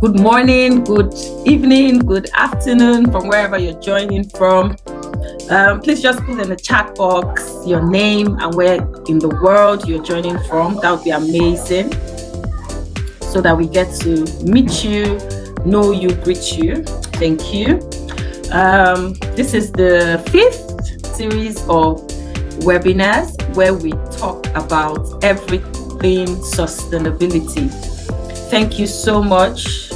Good morning, good evening, good afternoon from wherever you're joining from. Please just put in the chat box your name and where in the world you're joining from. That would be amazing, so that we get to meet you, know you, greet you. Thank you. This is the 5th series of webinars where we talk about everything sustainability. Thank you so much,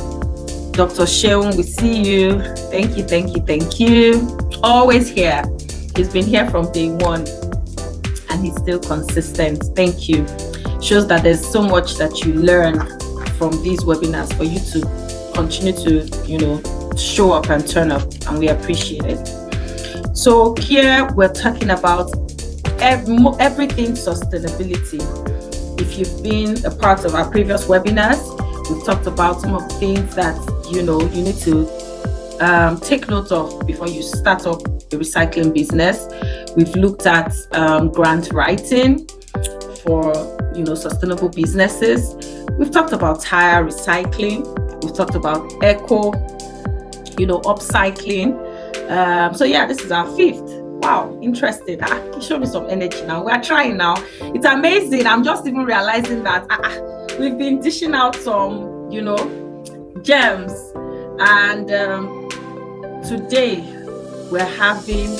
Dr. Sheung. We see you. Thank you. Always here. He's been here from day one and he's still consistent. Thank you. Shows that there's so much that you learn from these webinars for you to continue to, show up and turn up, and we appreciate it. So here we're talking about everything sustainability. If you've been a part of our previous webinars, we've talked about some of the things that you need to take note of before you start up a recycling business. We've looked at grant writing for sustainable businesses. We've talked about tire recycling. We've talked about eco, upcycling. So yeah, this is our 5th. Wow, interesting. Show me some energy now. We're trying now. It's amazing. I'm just even realizing that we've been dishing out some, gems. And today we're having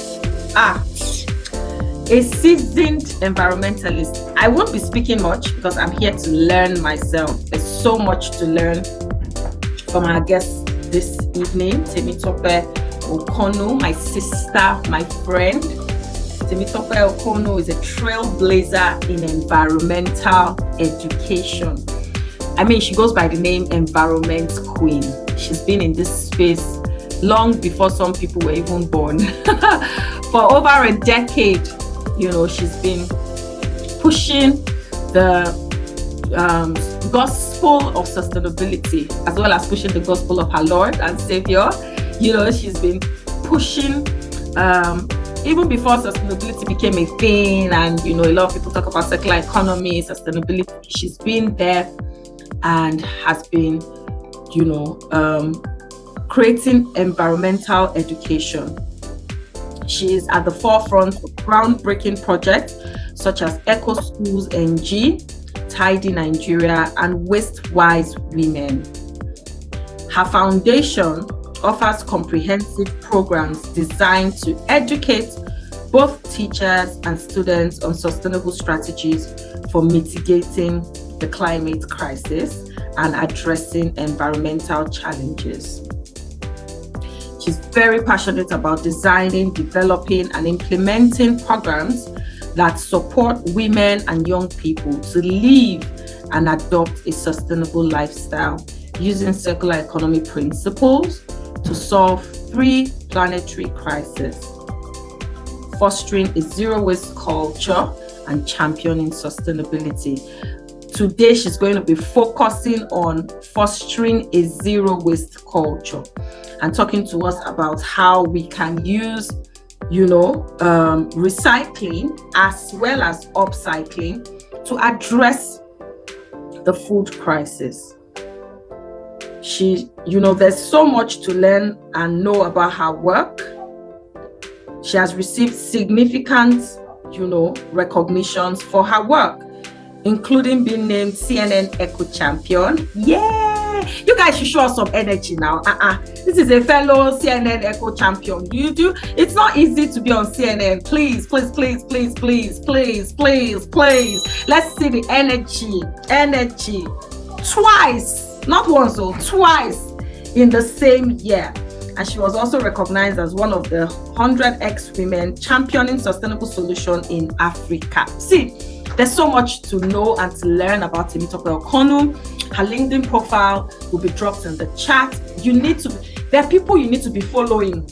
a seasoned environmentalist. I won't be speaking much because I'm here to learn myself. There's so much to learn from our guest this evening, TEMITOPE OKUNNU, my sister, my friend. TEMITOPE OKUNNU is a trailblazer in environmental education. She goes by the name Environment Queen. She's been in this space long before some people were even born. For over a decade, she's been pushing the gospel of sustainability, as well as pushing the gospel of her Lord and Savior. She's been pushing even before sustainability became a thing, and a lot of people talk about circular economy, sustainability. She's been there and has been creating environmental education. She is at the forefront of groundbreaking projects such as Eco Schools NG, Tidy Nigeria, and Waste-Wise Women. Her foundation offers comprehensive programs designed to educate both teachers and students on sustainable strategies for mitigating the climate crisis and addressing environmental challenges. She's very passionate about designing, developing, and implementing programs that support women and young people to live and adopt a sustainable lifestyle using circular economy principles to solve 3 planetary crises: fostering a zero-waste culture and championing sustainability. Today, she's going to be focusing on fostering a zero-waste culture and talking to us about how we can use, recycling as well as upcycling to address the food crisis. There's so much to learn and know about her work. She has received significant, recognitions for her work, including being named CNN Eco Champion. Yeah, you guys should show us some energy now. This is a fellow CNN Eco Champion. It's not easy to be on CNN. Please. Let's see the energy. Twice. Not once, twice in the same year. And she was also recognized as one of the 100X women championing sustainable solution in Africa. See, there's so much to know and to learn about TEMITOPE OKUNNU. Her LinkedIn profile will be dropped in the chat. There are people you need to be following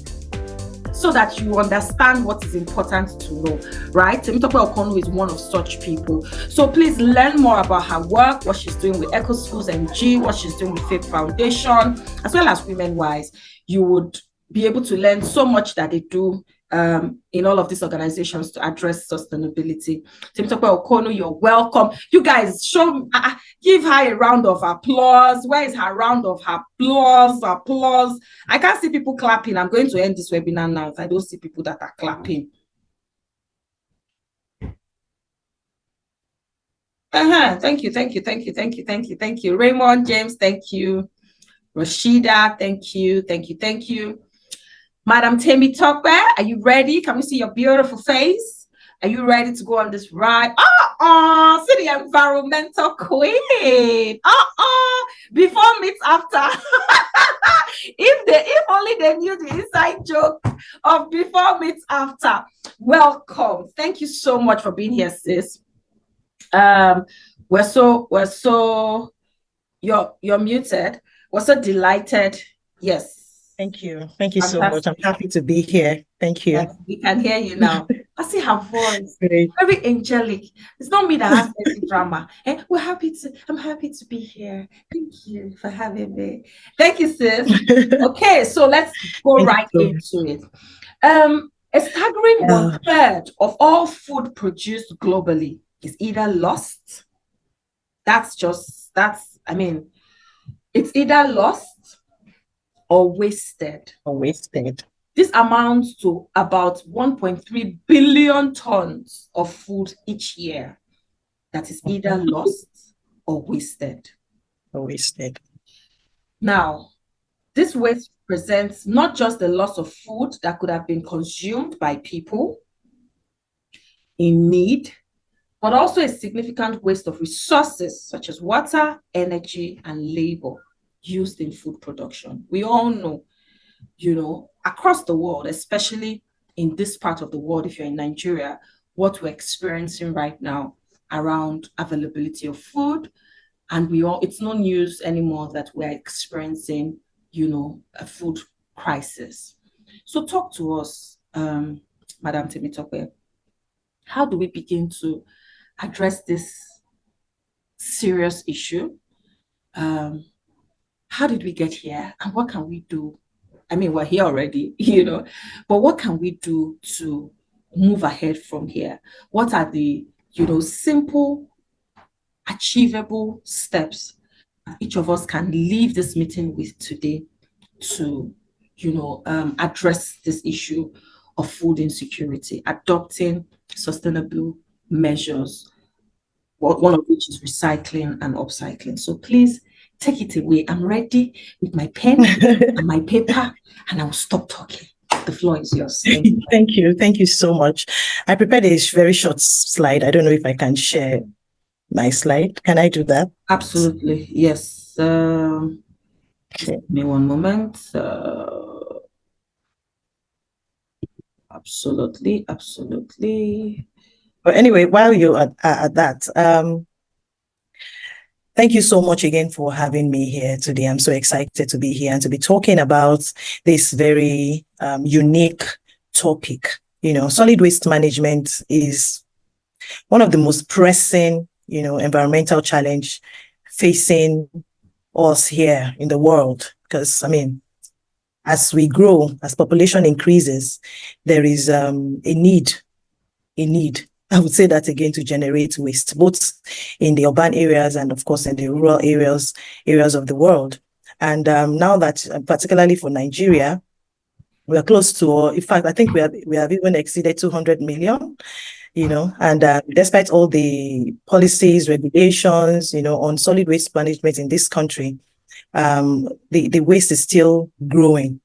so that you understand what is important to know, right? TEMITOPE OKUNNU is one of such people. So please learn more about her work, what she's doing with Eco Schools NG, what she's doing with Faith Foundation, as well as Women Wise. You would be able to learn so much that they do in all of these organizations to address sustainability. TEMITOPE OKUNNU, you're welcome. You guys, give her a round of applause. Where is her round of applause? Applause. I can't see people clapping. I'm going to end this webinar now if I don't see people that are clapping. Thank you. Raymond, James, thank you. Rashida, thank you. Madam TEMITOPE, are you ready? Can we see your beautiful face? Are you ready to go on this ride? See the environmental queen. Before meets after. If only they knew the inside joke of before meets after. Welcome. Thank you so much for being here, sis. We're so you're muted. We're so delighted. Yes. Thank you so much. I'm happy to be here. Thank you. Yes, we can hear you now. I see her voice. Great. Very angelic. It's not me that has any drama. I'm happy to be here. Thank you for having me. Thank you, sis. Okay, so let's go right into it. A staggering 1/3 of all food produced globally is either lost. It's either lost or wasted. This amounts to about 1.3 billion tons of food each year that is either lost or wasted. Now, this waste presents not just the loss of food that could have been consumed by people in need, but also a significant waste of resources such as water, energy, and labor used in food production. We all know, across the world, especially in this part of the world, if you're in Nigeria, what we're experiencing right now around availability of food. And it's no news anymore that we're experiencing, a food crisis. So talk to us, Madam TEMITOPE. How do we begin to address this serious issue? How did we get here, and what can we do? I mean, we're here already, but what can we do to move ahead from here? What are the, simple, achievable steps that each of us can leave this meeting with today to, address this issue of food insecurity, adopting sustainable measures, one of which is recycling and upcycling. So please take it away. I'm ready with my pen and my paper, and I'll stop talking. The floor is yours. Thank you so much. I prepared a very short slide. I don't know if I can share my slide. Can I do that? Absolutely, yes. Okay. Give me one moment. Absolutely. But anyway, while you're at that, thank you so much again for having me here today. I'm so excited to be here and to be talking about this very unique topic. Solid waste management is one of the most pressing, environmental challenge facing us here in the world. Because, as we grow, as population increases, there is a need, I would say that again, to generate waste, both in the urban areas and, of course, in the rural areas of the world. And now that, particularly for Nigeria, we are close to, in fact, I think we have even exceeded 200 million, and despite all the policies, regulations, on solid waste management in this country, the waste is still growing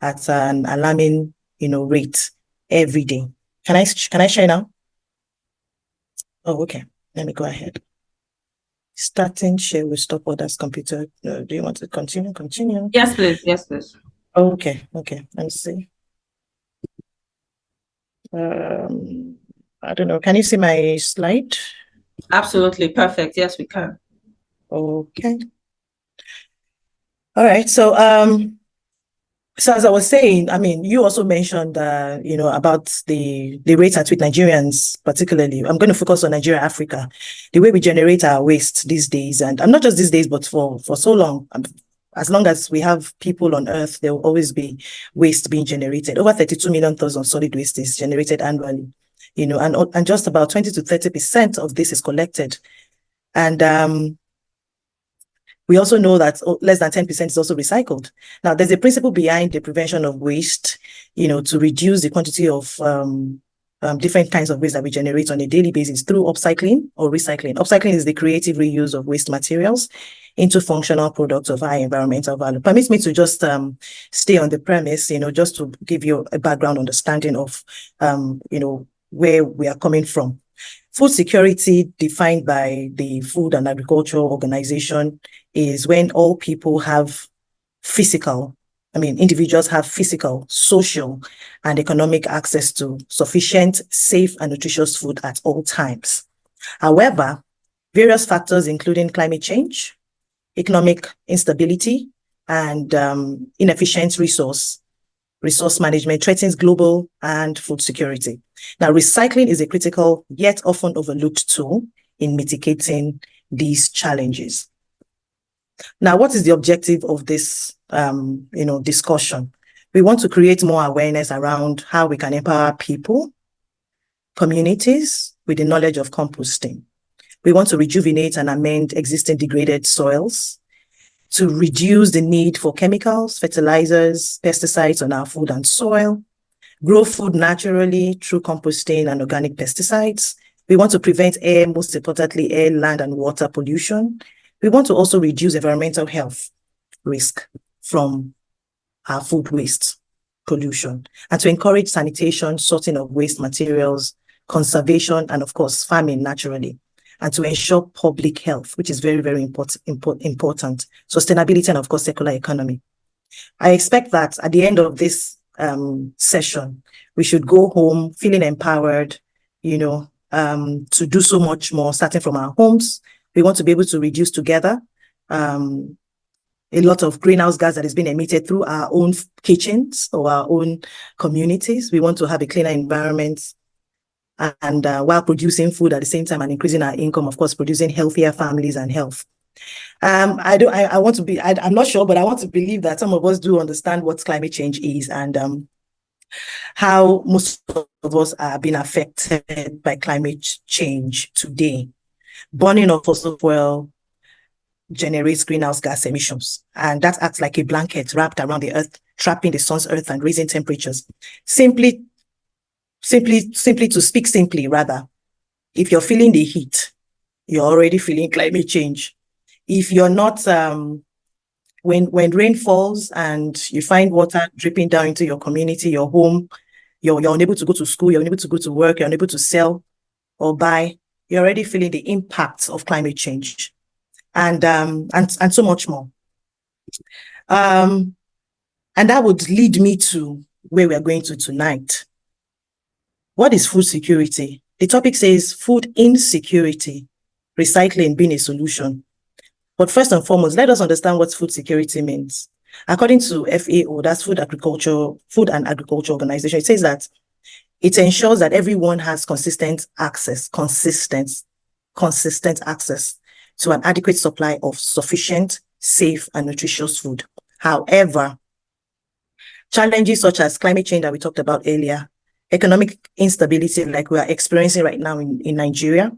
at an alarming, rate every day. Can I share now? Oh, okay. Let me go ahead. Starting share will stop others' computer. Do you want to continue? Yes, please. Okay. Let me see. I don't know. Can you see my slide? Absolutely. Perfect. Yes, we can. Okay. All right. So, as I was saying, you also mentioned, about the rate at which Nigerians, particularly, I'm going to focus on Nigeria, Africa, the way we generate our waste these days, and not just these days, but for so long, as long as we have people on earth, there will always be waste being generated. Over 32 million tons of solid waste is generated annually, and just about 20 to 30% of this is collected. And we also know that less than 10% is also recycled. Now, there's a principle behind the prevention of waste, to reduce the quantity of different kinds of waste that we generate on a daily basis through upcycling or recycling. Upcycling is the creative reuse of waste materials into functional products of high environmental value. Permits me to just stay on the premise, just to give you a background understanding of, where we are coming from. Food security, defined by the Food and Agriculture Organization, is when all people have individuals have physical, social, and economic access to sufficient, safe, and nutritious food at all times. However, various factors, including climate change, economic instability, and inefficient resource management, threatens global and food security. Now, recycling is a critical yet often overlooked tool in mitigating these challenges. Now, what is the objective of this discussion? We want to create more awareness around how we can empower people, communities with the knowledge of composting. We want to rejuvenate and amend existing degraded soils, to reduce the need for chemicals, fertilizers, pesticides on our food and soil, grow food naturally through composting and organic pesticides. We want to prevent air, most importantly, air, land, and water pollution. We want to also reduce environmental health risk from our food waste pollution, and to encourage sanitation, sorting of waste materials, conservation, and of course, farming naturally, and to ensure public health, which is very, very important, sustainability, and of course, circular economy. I expect that at the end of this session, we should go home feeling empowered, to do so much more, starting from our homes. We want to be able to reduce together a lot of greenhouse gas that is being emitted through our own kitchens or our own communities. We want to have a cleaner environment, and while producing food at the same time and increasing our income, of course, producing healthier families and health. I'm not sure, but I want to believe that some of us do understand what climate change is, and how most of us are being affected by climate change today. Burning of fossil fuel generates greenhouse gas emissions, and that acts like a blanket wrapped around the earth, trapping the sun's earth and raising temperatures. Simply to speak simply, rather, if you're feeling the heat, you're already feeling climate change. If you're not, when rain falls and you find water dripping down into your community, your home, you're unable to go to school, you're unable to go to work, you're unable to sell or buy, you're already feeling the impacts of climate change, and so much more. And that would lead me to where we are going to tonight. What is food security? The topic says food insecurity, recycling being a solution. But first and foremost, let us understand what food security means. According to FAO, that's Food and Agriculture Organization, it says that it ensures that everyone has consistent access to an adequate supply of sufficient, safe, and nutritious food. However, challenges such as climate change that we talked about earlier, economic instability like we are experiencing right now in Nigeria.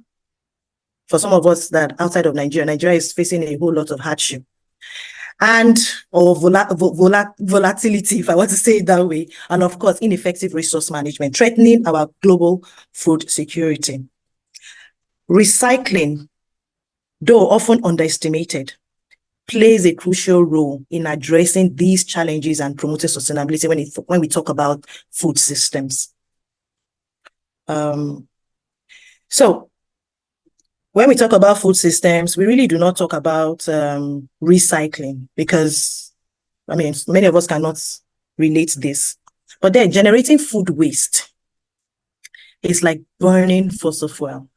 For some of us that outside of Nigeria is facing a whole lot of hardship, or volatility, if I want to say it that way, and of course, ineffective resource management, threatening our global food security. Recycling, though often underestimated, plays a crucial role in addressing these challenges and promoting sustainability when we talk about food systems. So when we talk about food systems, we really do not talk about recycling, because, many of us cannot relate this. But then generating food waste is like burning fossil fuel.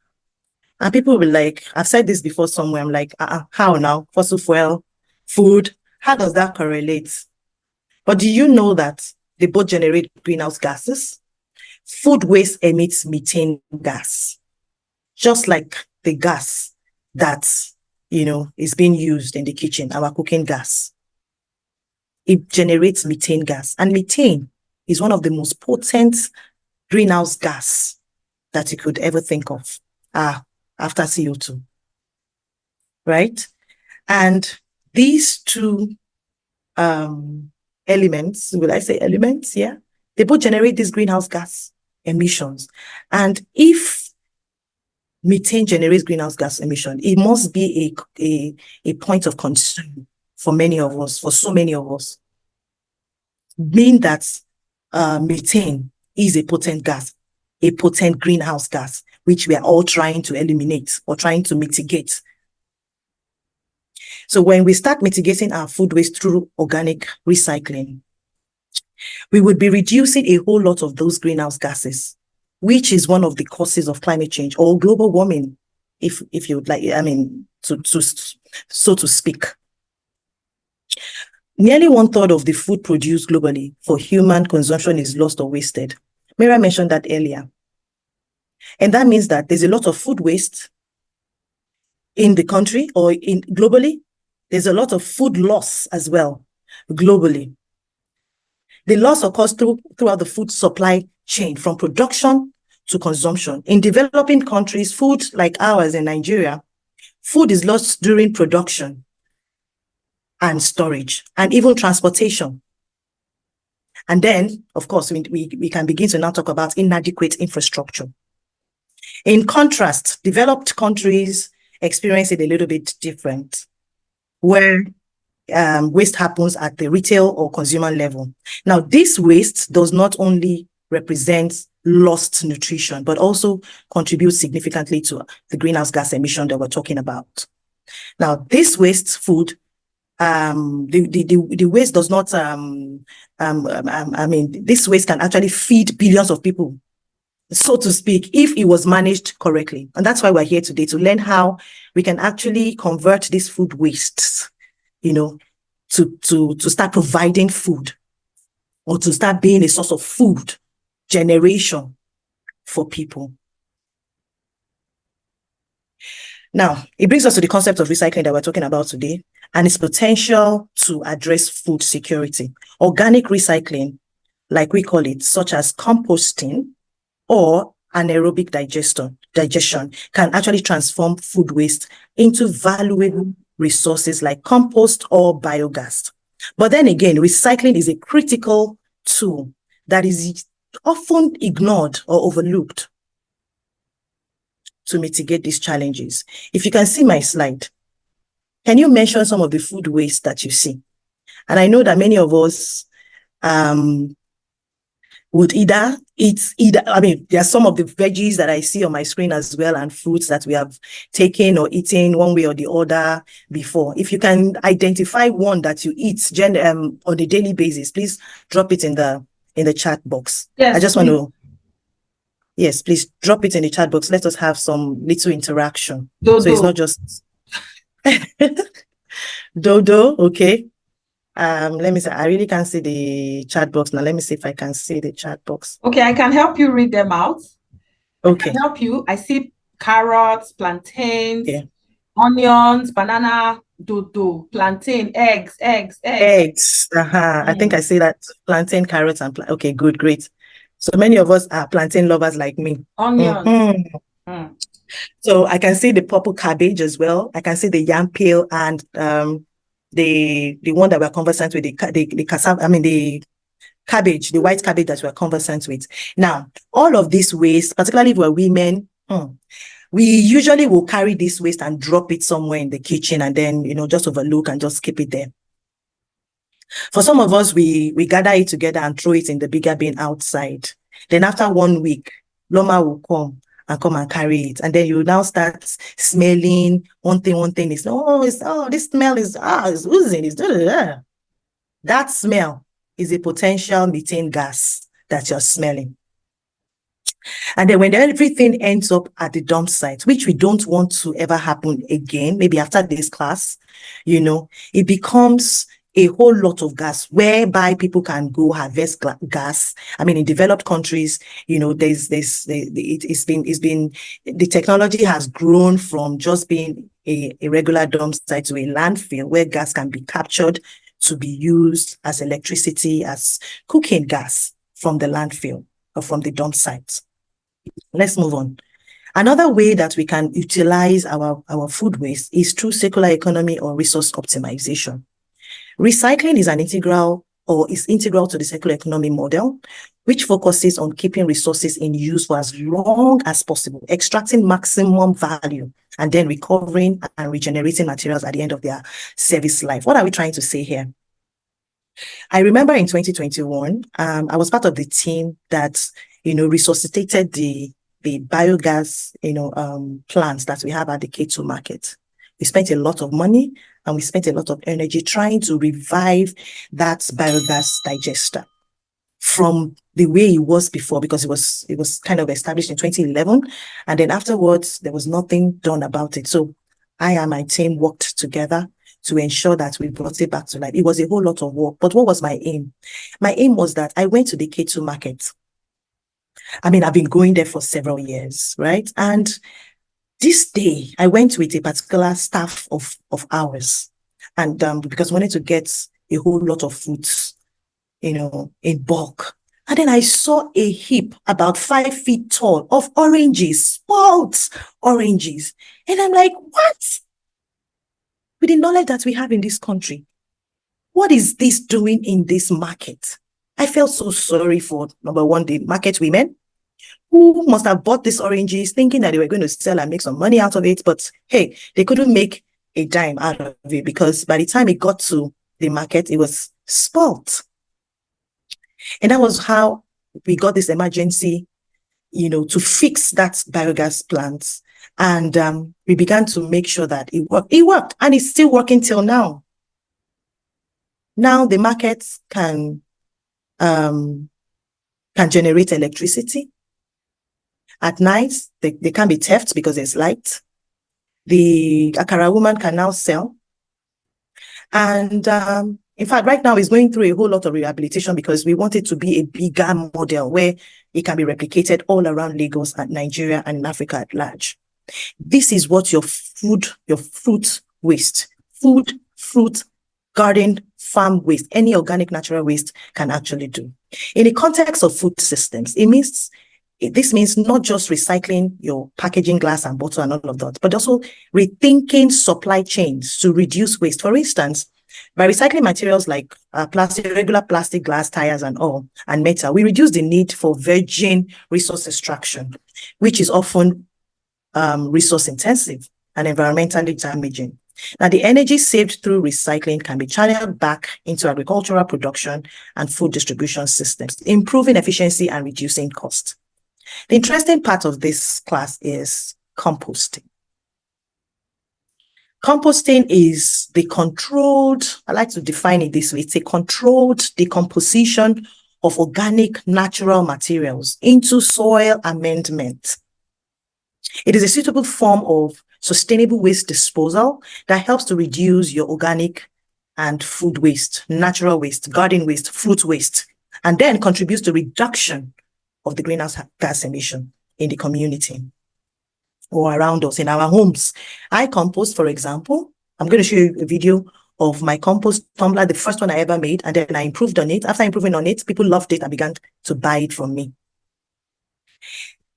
And people will be like, I've said this before somewhere, I'm like, how now? Fossil fuel, food, how does that correlate? But do you know that they both generate greenhouse gases? Food waste emits methane gas, just like the gas that, is being used in the kitchen, our cooking gas. it generates methane gas. And methane is one of the most potent greenhouse gas that you could ever think of after CO2, right? And these two elements, will I say elements? Yeah. They both generate these greenhouse gas emissions. And if methane generates greenhouse gas emission, it must be a point of concern for many of us, for so many of us. Being that methane is a potent gas, a potent greenhouse gas, which we are all trying to eliminate or trying to mitigate. So when we start mitigating our food waste through organic recycling, we would be reducing a whole lot of those greenhouse gases, which is one of the causes of climate change or global warming, if you would like, I mean, so to speak. Nearly 1/3 of the food produced globally for human consumption is lost or wasted. Mira mentioned that earlier. And that means that there's a lot of food waste in the country or globally. There's a lot of food loss as well, globally. The loss occurs throughout the food supply chain, from production to consumption. In developing countries, food like ours in Nigeria, food is lost during production and storage, and even transportation. And then, of course, we can begin to now talk about inadequate infrastructure. In contrast, developed countries experience it a little bit different, where waste happens at the retail or consumer level. Now, this waste does not only represent lost nutrition, but also contributes significantly to the greenhouse gas emission that we're talking about. Now, this waste food, the waste does not, this waste can actually feed billions of people, so to speak, if it was managed correctly. And that's why we're here today, to learn how we can actually convert these food wastes, to start providing food, or to start being a source of food generation for people. Now, it brings us to the concept of recycling that we're talking about today, and its potential to address food security. Organic recycling, like we call it, such as composting or anaerobic digestion, can actually transform food waste into valuable resources like compost or biogas. But then again, recycling is a critical tool that is often ignored or overlooked to mitigate these challenges. If you can see my slide, can you mention some of the food waste that you see? And I know that many of us would either eat, there are some of the veggies that I see on my screen as well, and fruits that we have taken or eaten one way or the other before. If you can identify one that you eat on a daily basis, please drop it in the chat box. Yes, I just want to, yes, please drop it in the chat box. Let us have some little interaction. Dodo. So it's not just Dodo, okay. Let me see. I really can't see the chat box now. Let me see if I can see the chat box. Okay, I can help you read them out. Okay. I can help you. I see carrots, plantains, Yeah. onions, banana, dodo, plantain, eggs. I think I see that plantain, carrots, and okay, good, great. So many of us are plantain lovers like me. Onions. So I can see the purple cabbage as well. I can see the yam peel and the one that we're conversant with, the cassava, the cabbage, the white cabbage that we're conversant with. Now, all of this waste, particularly if we're women, we usually will carry this waste and drop it somewhere in the kitchen and then, just overlook and just keep it there. For some of us, we gather it together and throw it in the bigger bin outside. Then after 1 week, Loma will come and carry it. And then you now start smelling one thing is, this smell is oozing. That smell is a potential methane gas that you're smelling. And then when everything ends up at the dump site, which we don't want to ever happen again, maybe after this class, it becomes a whole lot of gas whereby people can go harvest gas. In developed countries, the technology has grown from just being a regular dump site to a landfill where gas can be captured, to be used as electricity, as cooking gas from the landfill or from the dump site. Let's move on. Another way that we can utilize our food waste is through circular economy or resource optimization. Recycling is integral to the circular economy model, which focuses on keeping resources in use for as long as possible, extracting maximum value, and then recovering and regenerating materials at the end of their service life. What are we trying to say here? I remember in 2021, I was part of the team that, resuscitated the biogas, plants that we have at the K2 market. We spent a lot of money and we spent a lot of energy trying to revive that biogas digester from the way it was before, because it was kind of established in 2011. And then afterwards, there was nothing done about it. So I and my team worked together to ensure that we brought it back to life. It was a whole lot of work. But what was my aim? My aim was that I went to the K2 market. I mean, I've been going there for several years, right? And this day, I went with a particular staff of ours, and because I wanted to get a whole lot of fruits, in bulk. And then I saw a heap about 5 feet tall of oranges, spoiled oranges. And I'm like, what? With the knowledge that we have in this country, what is this doing in this market? I felt so sorry for, number one, the market women who must have bought these oranges thinking that they were going to sell and make some money out of it. But hey, they couldn't make a dime out of it because by the time it got to the market, it was spoiled. And that was how we got this emergency, to fix that biogas plant. And we began to make sure that it worked. It worked, and it's still working till now. Now the market can generate electricity. At night, they can be theft because there's light. The Akara woman can now sell. And in fact, right now it's going through a whole lot of rehabilitation because we want it to be a bigger model where it can be replicated all around Lagos and Nigeria and in Africa at large. This is what your fruit waste, fruit, garden, farm waste, any organic natural waste can actually do. In the context of food systems, this means not just recycling your packaging, glass and bottle and all of that, but also rethinking supply chains to reduce waste. For instance, by recycling materials like regular plastic, glass, tires and all, and metal, we reduce the need for virgin resource extraction, which is often resource intensive and environmentally damaging. Now, the energy saved through recycling can be channeled back into agricultural production and food distribution systems, improving efficiency and reducing cost. The interesting part of this class is composting. Composting is the controlled, I like to define it this way, it's a controlled decomposition of organic natural materials into soil amendment. It is a suitable form of sustainable waste disposal that helps to reduce your organic and food waste, natural waste, garden waste, fruit waste, and then contributes to reduction of the greenhouse gas emission in the community or around us in our homes. I compost, for example. I'm going to show you a video of my compost tumbler, the first one I ever made, and then I improved on it. After improving on it, people loved it and began to buy it from me.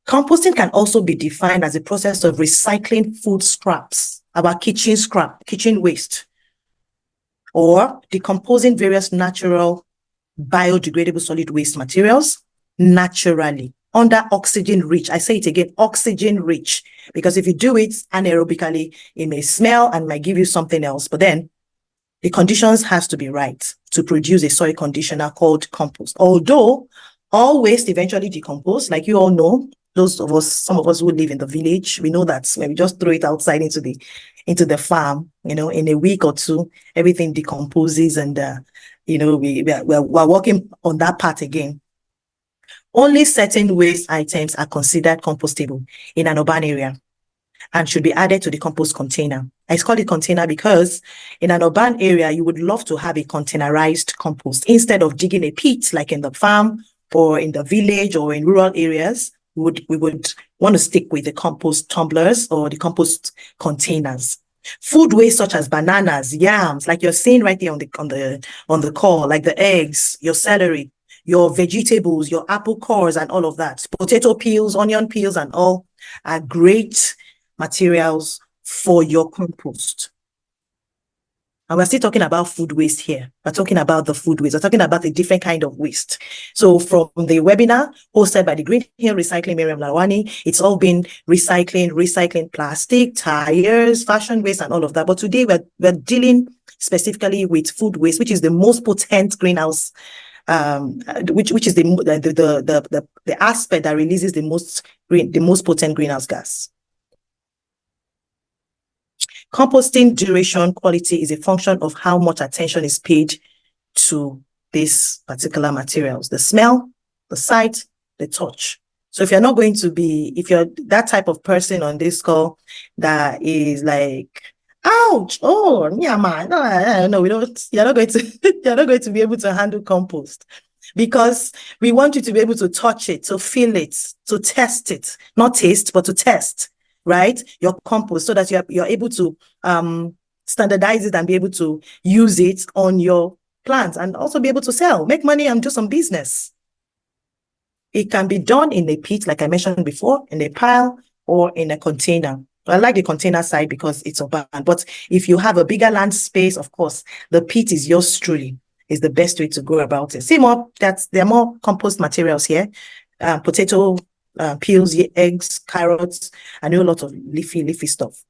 Composting can also be defined as a process of recycling food scraps, our kitchen scrap, kitchen waste, or decomposing various natural biodegradable solid waste materials naturally under oxygen rich. I say it again, oxygen rich, because if you do it anaerobically, it may smell and might give you something else, but then the conditions has to be right to produce a soil conditioner called compost. Although all waste eventually decompose, like you all know, some of us who live in the village, we know that when we just throw it outside into the farm, in a week or two, everything decomposes and, we're working on that part again. Only certain waste items are considered compostable in an urban area and should be added to the compost container. I call it container because in an urban area, you would love to have a containerized compost. Instead of digging a pit like in the farm or in the village or in rural areas, we would want to stick with the compost tumblers or the compost containers. Food waste such as bananas, yams, like you're seeing right there on the call, like the eggs, your celery, your vegetables, your apple cores, and all of that. Potato peels, onion peels, and all are great materials for your compost. And we're still talking about food waste here. We're talking about the food waste. We're talking about a different kind of waste. So from the webinar hosted by the Green Hill Recycling Miriam Lawani, it's all been recycling plastic, tires, fashion waste, and all of that. But today we're dealing specifically with food waste, which is the most potent greenhouse, which is the aspect that releases the most potent greenhouse gas. Composting duration quality is a function of how much attention is paid to these particular materials, the smell, the sight, the touch. So if you're that type of person on this call that is like, ouch, oh, yeah, man, no, you're not going to be able to handle compost, because we want you to be able to touch it, to feel it, to test it, not taste, but to test, right? Your compost, so that you're able to standardize it and be able to use it on your plants, and also be able to sell, make money, and do some business. It can be done in a pit, like I mentioned before, in a pile or in a container. I like the container side because it's urban, but if you have a bigger land space, of course, the pit is yours truly, is the best way to go about it. See more, there are more compost materials here. Potato peels, eggs, carrots, and a lot of leafy stuff.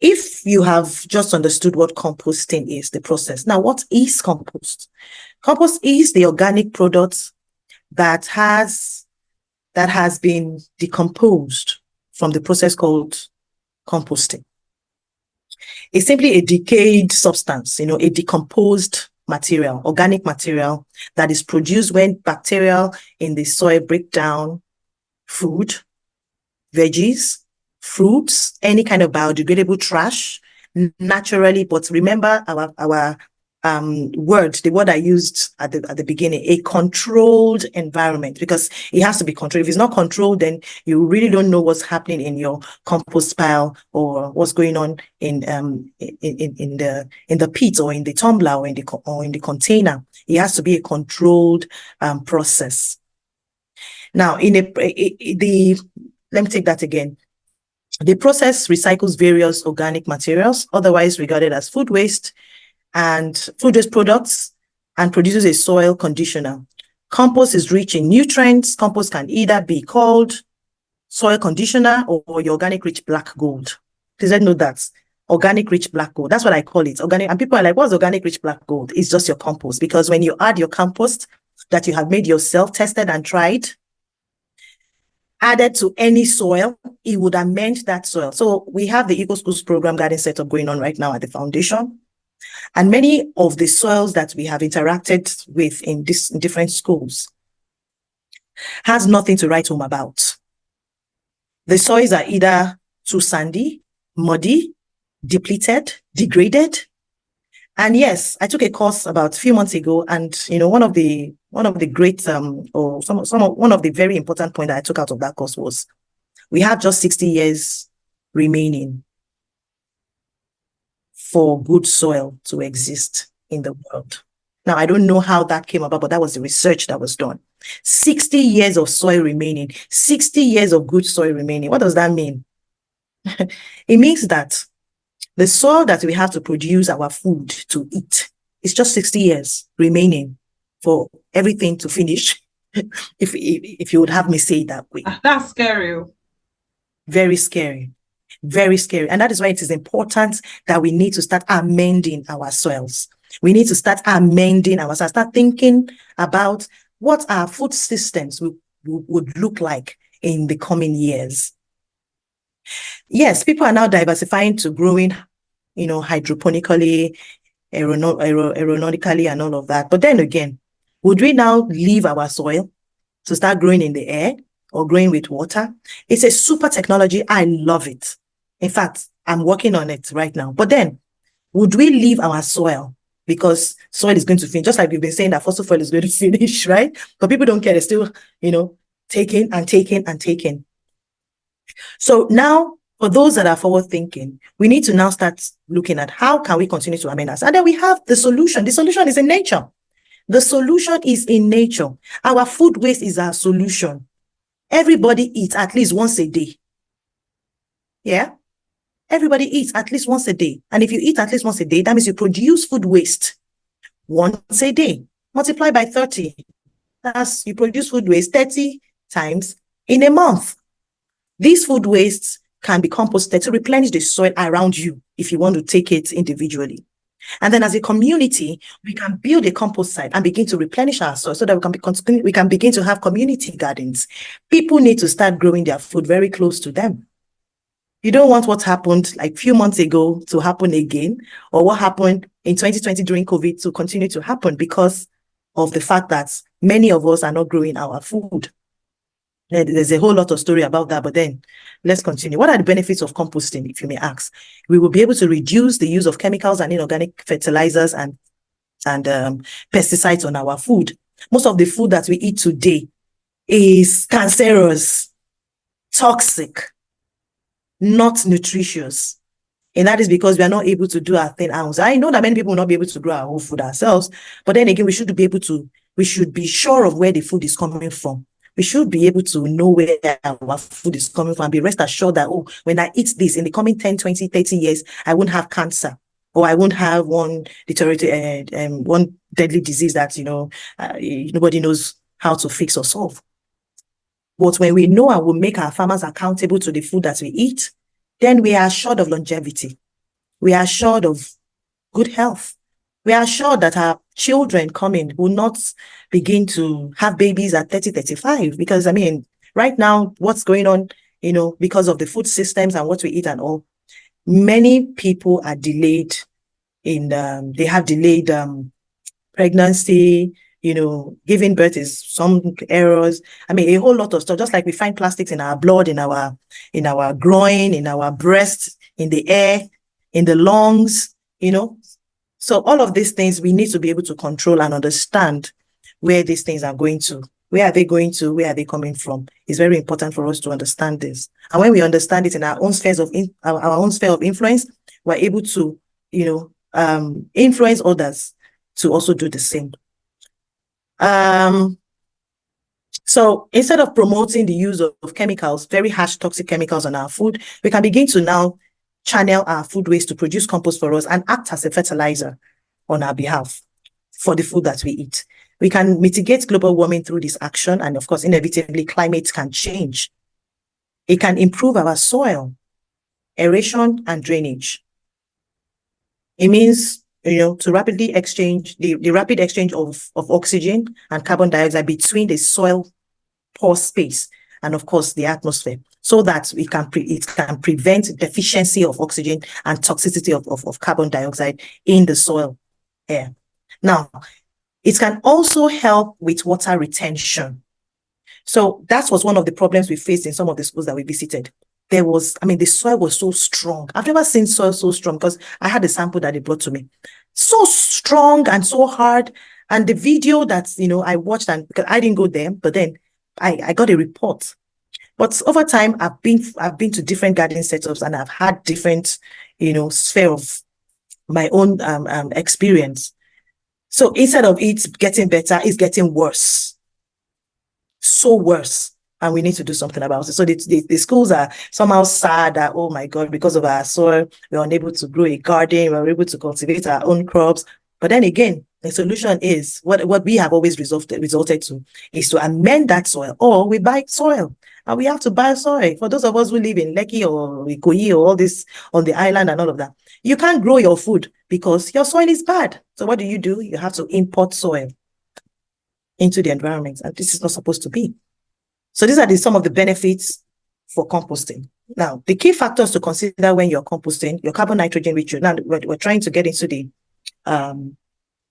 If you have just understood what composting is, the process. Now, what is compost? Compost is the organic product that has been decomposed from the process called composting. It's simply a decayed substance, a decomposed material, organic material that is produced when bacteria in the soil break down food, veggies, fruits, any kind of biodegradable trash naturally. But remember our the word I used at the beginning, a controlled environment, because it has to be controlled. If it's not controlled, then you really don't know what's happening in your compost pile, or what's going on in the pit, or in the tumbler, or in the container. It has to be a controlled process. Now, let me take that again. The process recycles various organic materials, otherwise regarded as food waste products, and produces a soil conditioner. Compost is rich in nutrients. Compost can either be called soil conditioner or your organic rich black gold. Please let know that. Organic rich black gold. That's what I call it. Organic. And people are like, what's organic rich black gold? It's just your compost. Because when you add your compost that you have made yourself, tested and tried, added to any soil, it would amend that soil. So we have the Eco Schools program garden setup going on right now at the foundation. And many of the soils that we have interacted with in different schools has nothing to write home about. The soils are either too sandy, muddy, depleted, degraded. And yes, I took a course about a few months ago, and one of the great one of the very important points that I took out of that course was we have just 60 years remaining for good soil to exist in the world. Now, I don't know how that came about, but that was the research that was done. 60 years of soil remaining, 60 years of good soil remaining. What does that mean? It means that the soil that we have to produce our food to eat is just 60 years remaining for everything to finish, if you would have me say it that way. That's scary. Very scary. Very scary. And that is why it is important that we need to start amending our soils. We need to start amending our soils, start thinking about what our food systems would look like in the coming years. Yes, people are now diversifying to growing, hydroponically, aeronautically, and all of that. But then again, would we now leave our soil to start growing in the air or growing with water? It's a super technology. I love it. In fact, I'm working on it right now. But then, would we leave our soil because soil is going to finish? Just like we've been saying that fossil fuel is going to finish, right? But people don't care. They're still, taking and taking and taking. So now for those that are forward thinking, we need to now start looking at how can we continue to amend us. And then we have the solution. The solution is in nature. The solution is in nature. Our food waste is our solution. Everybody eats at least once a day. Yeah. Everybody eats at least once a day. And if you eat at least once a day, that means you produce food waste once a day. Multiply by 30. That's you produce food waste 30 times in a month. These food wastes can be composted to replenish the soil around you if you want to take it individually. And then as a community, we can build a compost site and begin to replenish our soil so that we can begin to have community gardens. People need to start growing their food very close to them. You don't want what happened like a few months ago to happen again, or what happened in 2020 during COVID to continue to happen because of the fact that many of us are not growing our food. There's a whole lot of story about that, but then let's continue. What are the benefits of composting, if you may ask? We will be able to reduce the use of chemicals and inorganic fertilizers and pesticides on our food. Most of the food that we eat today is cancerous, toxic, not nutritious. And that is because we are not able to do our thing ourselves. I know that many people will not be able to grow our own food ourselves, but then again, we should be sure of where the food is coming from. We should be able to know where our food is coming from and be rest assured that, oh, when I eat this in the coming 10, 20, 30 years, I won't have cancer, or I won't have one deadly disease that, nobody knows how to fix or solve. But when we know and we make our farmers accountable to the food that we eat, then we are assured of longevity. We are assured of good health. We are assured that our children coming will not begin to have babies at 30, 35. Because, right now, what's going on, because of the food systems and what we eat and all, many people are delayed they have delayed pregnancy, giving birth is some errors. A whole lot of stuff, just like we find plastics in our blood, in our groin, in our breast, in the air, in the lungs, So all of these things we need to be able to control and understand where these things are going to. Where are they going to? Where are they coming from? It's very important for us to understand this. And when we understand it in our own spheres of our own sphere of influence, we're able to, influence others to also do the same. So instead of promoting the use of chemicals, very harsh toxic chemicals on our food, we can begin to now channel our food waste to produce compost for us and act as a fertilizer on our behalf for the food that we eat. We can mitigate global warming through this action, and of course, inevitably, climate can change. It can improve our soil, aeration, and drainage. It means, to rapidly exchange the rapid exchange of oxygen and carbon dioxide between the soil pore space and, of course, the atmosphere, so that it can prevent deficiency of oxygen and toxicity of carbon dioxide in the soil air. Now, it can also help with water retention. So that was one of the problems we faced in some of the schools that we visited. The soil was so strong. I've never seen soil so strong, because I had a sample that they brought to me. So strong and so hard. And the video that, I watched, and because I didn't go there, but then I got a report. But over time, I've been to different garden setups, and I've had different, sphere of my own experience. So instead of it getting better, it's getting worse. So worse. And we need to do something about it. So the schools are somehow sad that, oh my God, because of our soil, we're unable to grow a garden, we're able to cultivate our own crops. But then again, the solution is what we have always resorted to is to amend that soil, or we buy soil. And we have to buy soil. For those of us who live in Lekki or Ikoyi or all this on the island and all of that, you can't grow your food because your soil is bad. So what do? You have to import soil into the environment. And this is not supposed to be. So these are some of the benefits for composting. Now, the key factors to consider when you're composting, your carbon nitrogen ratio. Now, we're trying to get into the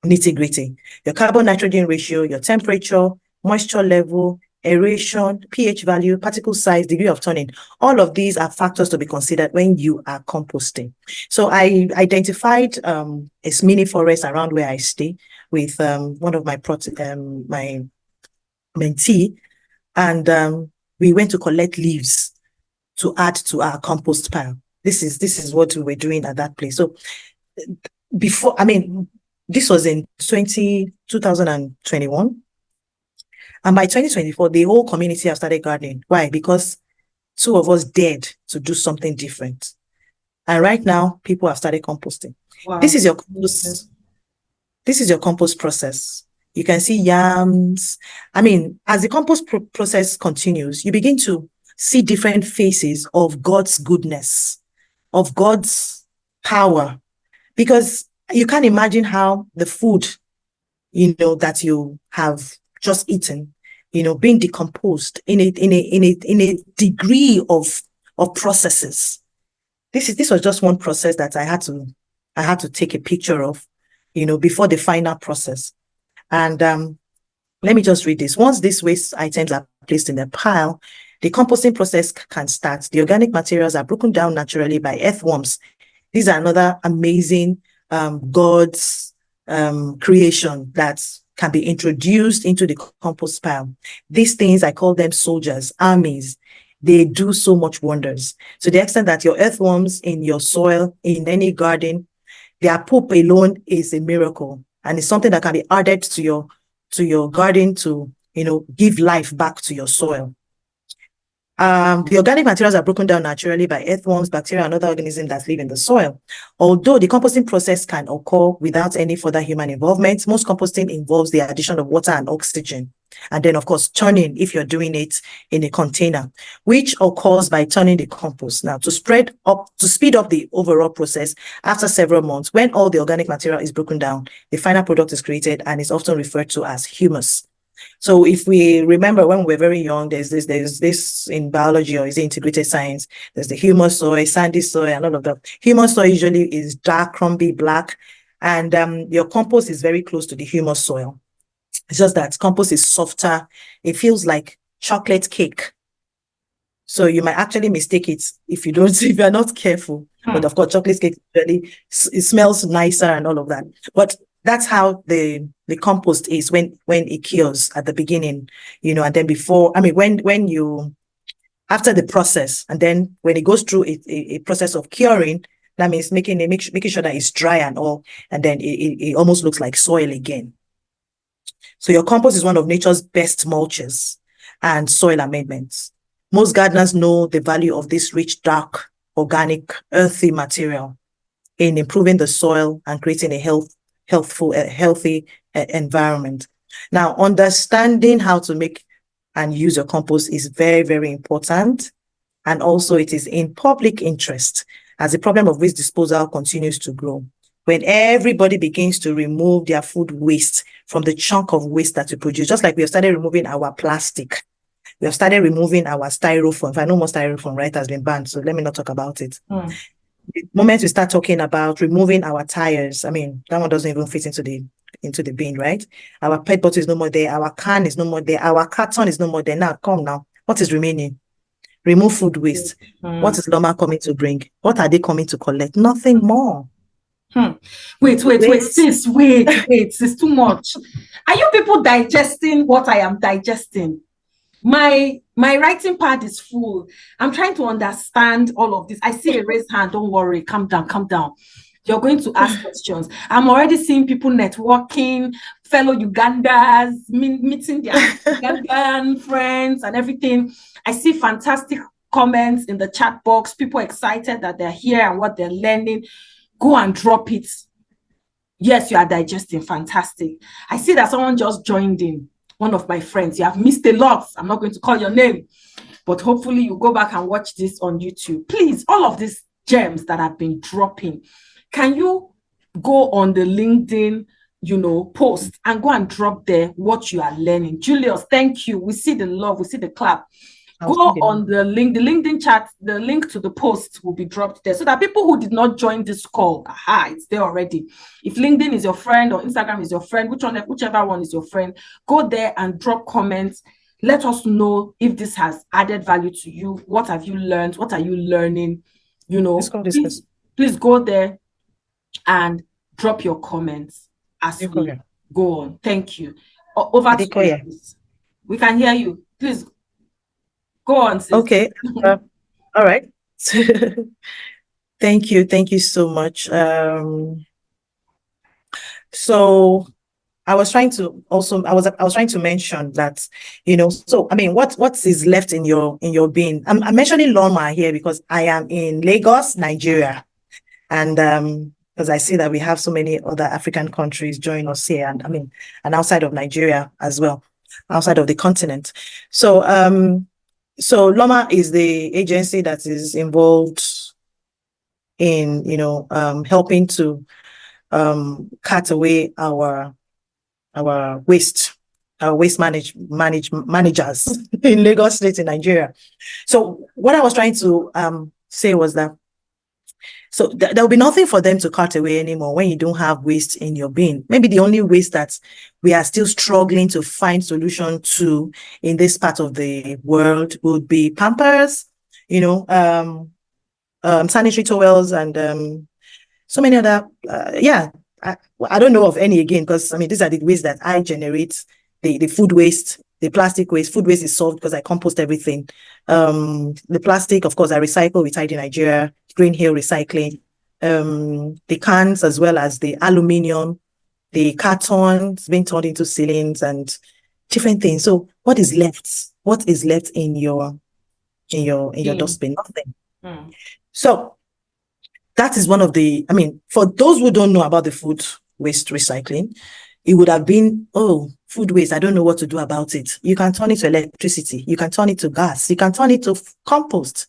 nitty-gritty. Your carbon nitrogen ratio, your temperature, moisture level, aeration, pH value, particle size, degree of turning. All of these are factors to be considered when you are composting. So I identified a mini forest around where I stay with one of my mentee, and we went to collect leaves to add to our compost pile. This is what we were doing at that place. So before, I mean, this was in 2021. And by 2024, the whole community have started gardening. Why? Because two of us dared to do something different. And right now, people have started composting. Wow. This is your compost process. You can see yams. I mean, as the compost process continues, you begin to see different faces of God's goodness, of God's power, because you can't imagine how the food, that you have just eaten, being decomposed in a degree of processes. This was just one process that I had to take a picture of, before the final process. And let me just read this. Once these waste items are placed in the pile, the composting process can start. The organic materials are broken down naturally by earthworms. These are another amazing God's creation that can be introduced into the compost pile. These things, I call them soldiers, armies. They do so much wonders. To the extent that your earthworms in your soil, in any garden, their poop alone is a miracle. And it's something that can be added to your garden to, give life back to your soil. The organic materials are broken down naturally by earthworms, bacteria, and other organisms that live in the soil. Although the composting process can occur without any further human involvement, most composting involves the addition of water and oxygen. And then, of course, turning, if you're doing it in a container, which occurs by turning the compost. Now, to speed up the overall process, after several months, when all the organic material is broken down, the final product is created and is often referred to as humus. So if we remember when we were very young, there's this in biology, or is it integrated science? There's the humus soil, sandy soil, and all of that. Humus soil usually is dark, crumbly, black, and your compost is very close to the humus soil. It's just that compost is softer. It feels like chocolate cake. So you might actually mistake it if you're not careful. But of course, chocolate cake really, it smells nicer and all of that. But that's how the compost is when it cures at the beginning, and then when you, after the process, and then when it goes through a process of curing, that means making sure that it's dry and all, and then it almost looks like soil again. So your compost is one of nature's best mulches and soil amendments. Most gardeners know the value of this rich, dark, organic, earthy material in improving the soil and creating a healthy environment. Now, understanding how to make and use your compost is very, very important. And also it is in public interest as the problem of waste disposal continues to grow. When everybody begins to remove their food waste from the chunk of waste that we produce, just like we have started removing our plastic, we have started removing our styrofoam. If I know more styrofoam, right, has been banned, so let me not talk about it. The moment we start talking about removing our tires, I mean, that one doesn't even fit into the bin, right? Our PET bottle is no more there. Our can is no more there. Our carton is no more there. Now, come now. What is remaining? Remove food waste. What is Loma coming to bring? What are they coming to collect? Nothing more. Wait, sis, wait, it's too much. Are you people digesting what I am digesting? My writing pad is full. I'm trying to understand all of this. I see a raised hand. Don't worry. Calm down. You're going to ask questions. I'm already seeing people networking, fellow Ugandans, meeting their Ugandan friends and everything. I see fantastic comments in the chat box. People excited that they're here and what they're learning. Go and drop it. Yes, you are digesting. Fantastic. I see that someone just joined in. One of my friends. You have missed a lot. I'm not going to call your name, but hopefully you go back and watch this on YouTube. Please, all of these gems that I've been dropping, can you go on the LinkedIn, post and go and drop there what you are learning? Julius, thank you. We see the love. We see the clap. Go on the LinkedIn chat. The link to the post will be dropped there so that people who did not join this call, it's there already. If LinkedIn is your friend or Instagram is your friend, whichever one is your friend, go there and drop comments. Let us know if this has added value to you. What have you learned? What are you learning? Please go there and drop your comments as we go on. Thank you. Over to you. We can hear you. Please. Go on, sis. Okay. All right. Thank you. Thank you so much. So I was trying to mention that, so I mean, what is left in your bin? I'm mentioning Loma here because I am in Lagos, Nigeria, and because I see that we have so many other African countries join us here, and I mean, and outside of Nigeria as well, outside of the continent. So Loma is the agency that is involved in helping to cut away our waste managers in Lagos State in Nigeria. So what I was trying to say was that there'll be nothing for them to cut away anymore when you don't have waste in your bin. Maybe the only waste that we are still struggling to find solution to in this part of the world would be Pampers, sanitary towels, and so many other, I don't know of any again, because I mean, these are the ways that I generate the food waste, the plastic waste. Food waste is solved because I compost everything. The plastic, of course, I recycle with Tidy Nigeria, Green Hill Recycling, the cans, as well as the aluminium, the cartons being turned into ceilings and different things. So what is left? What is left in your dustbin? Nothing. So that is one of the, I mean, for those who don't know about the food waste recycling, it would have been, oh, food waste, I don't know what to do about it. You can turn it to electricity. You can turn it to gas. You can turn it to compost.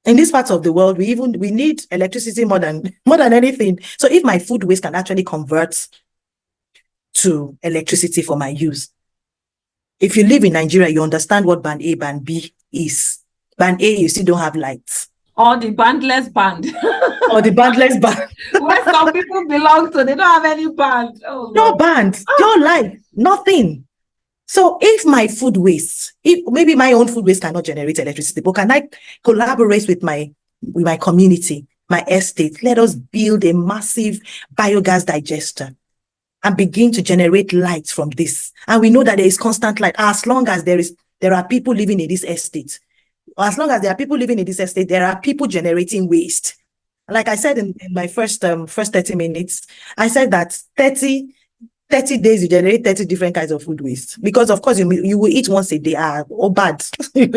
In this part of the world, we need electricity more than anything. So if my food waste can actually convert to electricity for my use, if you live in Nigeria, you understand what band A, band B is. Band A, you still don't have lights. Or the bandless band. Or the bandless band. Where some people belong to, they don't have any band. Oh, no band, no light, nothing. So if my food waste, if maybe my own food waste cannot generate electricity, but can I collaborate with my community, my estate? Let us build a massive biogas digester and begin to generate light from this. And we know that there is constant light as long as there are people living in this estate. As long as there are people living in this estate, there are people generating waste. Like I said in my first 30 minutes, I said that 30 days you generate 30 different kinds of food waste. Because of course you will eat once a day. Bad. We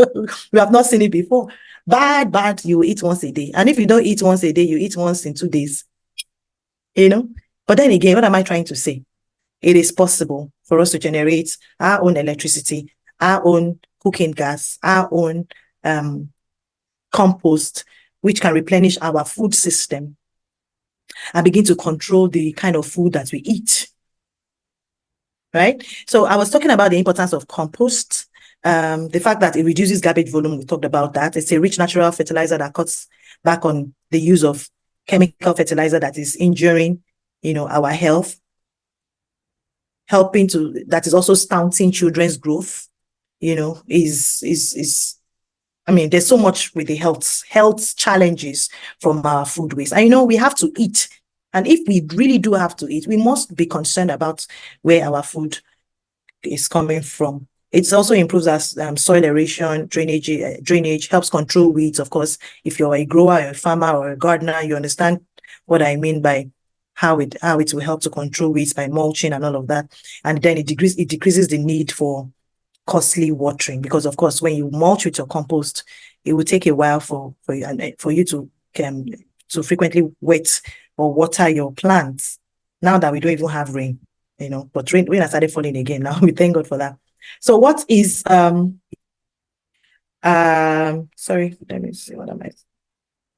have not seen it before. Bad, you will eat once a day. And if you don't eat once a day, you eat once in 2 days. But then again, what am I trying to say? It is possible for us to generate our own electricity, our own cooking gas, our own compost, which can replenish our food system and begin to control the kind of food that we eat. Right? So I was talking about the importance of compost, the fact that it reduces garbage volume. We talked about that. It's a rich natural fertilizer that cuts back on the use of chemical fertilizer that is injuring, our health, that is also stunting children's growth, I mean, there's so much with the health challenges from our food waste. And we have to eat. And if we really do have to eat, we must be concerned about where our food is coming from. It also improves our soil aeration, drainage, helps control weeds. Of course, if you're a grower, or a farmer, or a gardener, you understand what I mean by how it will help to control weeds by mulching and all of that. And then it decreases the need for costly watering, because of course when you mulch with your compost, it will take a while for you to frequently wet or water your plants. Now that we don't even have rain, but rain has started falling again now. We thank God for that. So what is sorry, let me see,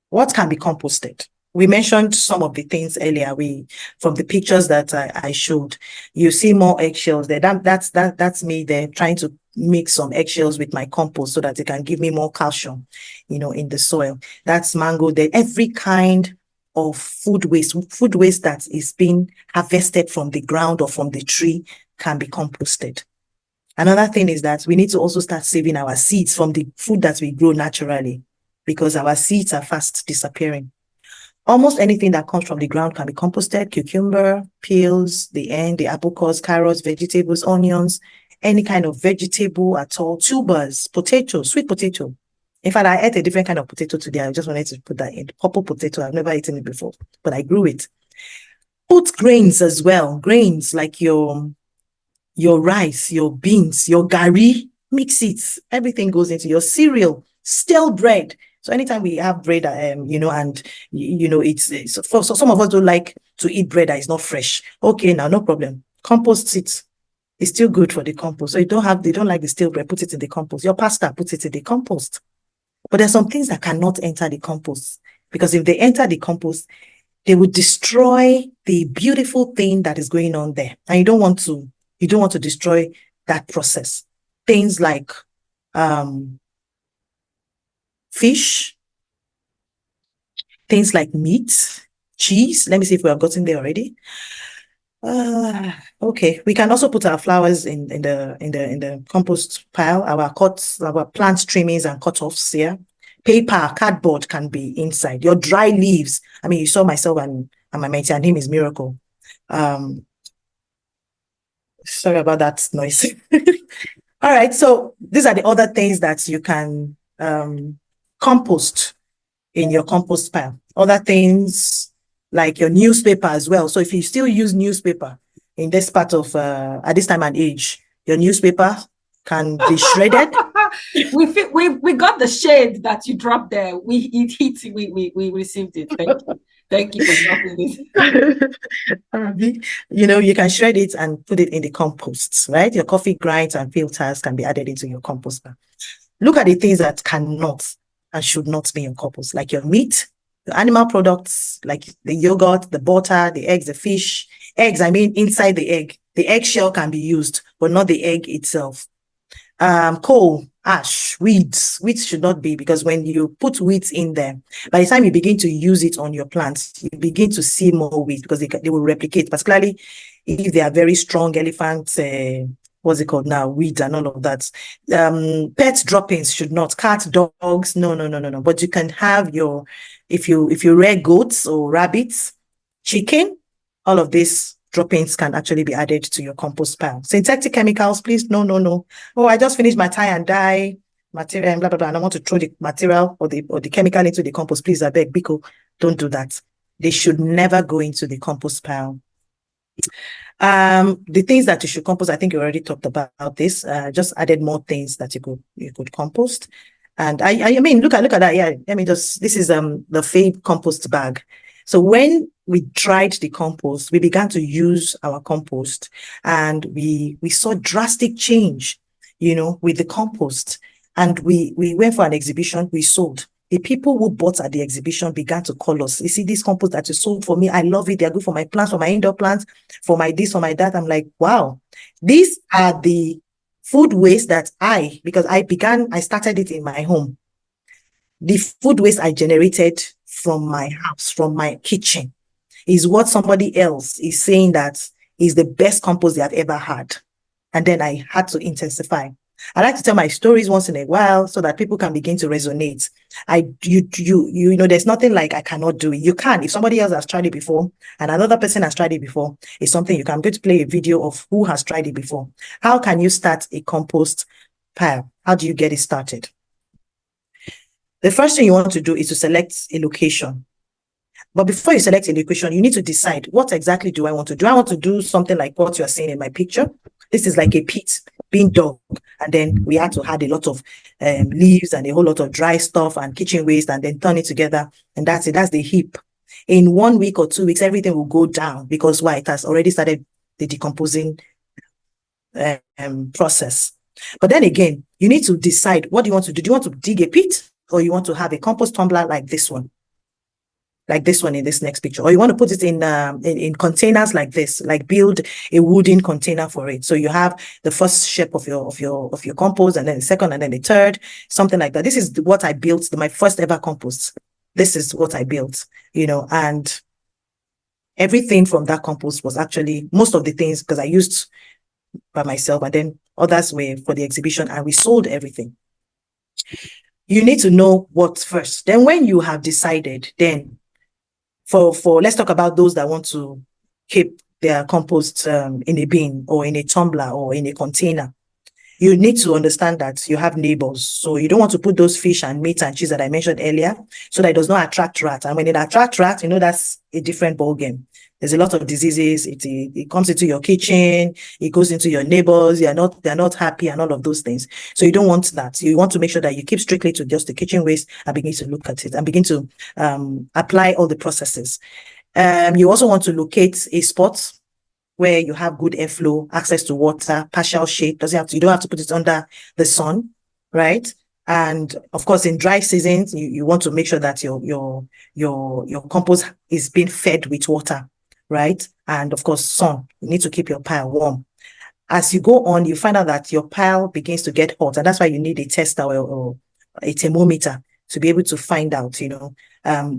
what can be composted? We mentioned some of the things earlier. From the pictures that I showed, you see more eggshells there. That's me there trying to mix some eggshells with my compost so that it can give me more calcium, in the soil. That's mango there. Every kind of food waste that is being harvested from the ground or from the tree can be composted. Another thing is that we need to also start saving our seeds from the food that we grow naturally, because our seeds are fast disappearing. Almost anything that comes from the ground can be composted: cucumber, peels, the apple cores, carrots, vegetables, onions, any kind of vegetable at all, tubers, potato, sweet potato. In fact, I ate a different kind of potato today. I just wanted to put that in. Purple potato. I've never eaten it before, but I grew it. Put grains as well. Grains like your rice, your beans, your gari. Mix it. Everything goes into your cereal. Stale bread. So anytime we have bread, and it's for so some of us don't like to eat bread that is not fresh. Okay, now no problem. Compost it. It's still good for the compost. So they don't like the stale bread, put it in the compost. Your pasta, put it in the compost. But there's some things that cannot enter the compost, because if they enter the compost, they would destroy the beautiful thing that is going on there. And you don't want to destroy that process. Things like fish, things like meat, cheese. Let me see if we have gotten there already. Okay, we can also put our flowers in the compost pile, our plant trimmings and cut-offs here. Paper, cardboard can be inside. Your dry leaves. I mean, you saw myself and my mate, her name is Miracle. Sorry about that noise. All right, so these are the other things that you can compost in your compost pile. Other things like your newspaper as well. So if you still use newspaper in this part of at this time and age, your newspaper can be shredded. we got the shade that you dropped there. We received it. Thank you for dropping it. You can shred it and put it in the compost, right? Your coffee grinds and filters can be added into your compost pile. Look at the things that cannot and should not be in compost, like your meat, your animal products, like the yogurt, the butter, the eggs, the fish. Eggs, I mean inside the egg. The eggshell can be used, but not the egg itself. Coal, ash, weeds. Weeds should not be, because when you put weeds in there, by the time you begin to use it on your plants, you begin to see more weeds, because they will replicate, particularly if they are very strong elephants, what's it called now? Weeds and all of that. Pet droppings should not. Cat, dogs, no. But you can have if you rear goats or rabbits, chicken, all of these droppings can actually be added to your compost pile. Synthetic chemicals, please, no. Oh, I just finished my tie and dye material and blah, blah, blah, and I want to throw the material or the chemical into the compost. Please, I beg, Biko, don't do that. They should never go into the compost pile. The things that you should compost, I think you already talked about this. Just added more things that you could compost. And I mean, look at that. Yeah, this is the Fabe compost bag. So when we dried the compost, we began to use our compost, and we saw drastic change, with the compost. And we went for an exhibition, we sold. The people who bought at the exhibition began to call us. You see, this compost that you sold for me, I love it. They're good for my plants, for my indoor plants, for my this, for my that. I'm like, wow, these are the food waste that because I started it in my home. The food waste I generated from my house, from my kitchen, is what somebody else is saying that is the best compost they have ever had. And then I had to intensify. I like to tell my stories once in a while so that people can begin to resonate. There's nothing like I cannot do it. You can. If somebody else has tried it before and another person has tried it before, it's something you can. I'm going to play a video of who has tried it before. How can you start a compost pile? How do you get it started? The first thing you want to do is to select a location. But before you select a location, you need to decide, what exactly do I want to do? I want to do something like what you're seeing in my picture. This is like a pit being dug. And then we had to add a lot of leaves and a whole lot of dry stuff and kitchen waste, and then turn it together. And that's it. That's the heap. In 1 week or 2 weeks, everything will go down, because why? It has already started the decomposing process. But then again, you need to decide, what do you want to do? Do you want to dig a pit, or you want to have a compost tumbler like this one? Like this one in this next picture, or you want to put it in containers like this, like build a wooden container for it. So you have the first shape of your compost, and then the second, and then the third, something like that. This is what I built, my first ever compost. This is what I built, and everything from that compost was actually, most of the things, because I used by myself, and then others were for the exhibition, and we sold everything. You need to know what first. Then when you have decided, then for let's talk about those that want to keep their compost in a bin or in a tumbler or in a container. you need to understand that you have neighbors. So you don't want to put those fish and meat and cheese that I mentioned earlier so that it does not attract rats. And when it attracts rats, that's a different ballgame. There's a lot of diseases. It comes into your kitchen. It goes into your neighbors. They're not happy and all of those things. So you don't want that. You want to make sure that you keep strictly to just the kitchen waste and begin to look at it and begin to apply all the processes. You also want to locate a spot where you have good airflow, access to water, partial shade. You don't have to put it under the sun, right? And of course, in dry seasons, you want to make sure that your compost is being fed with water, right? And of course, sun. You need to keep your pile warm. As you go on, you find out that your pile begins to get hot, and that's why you need a tester or a thermometer to be able to find out,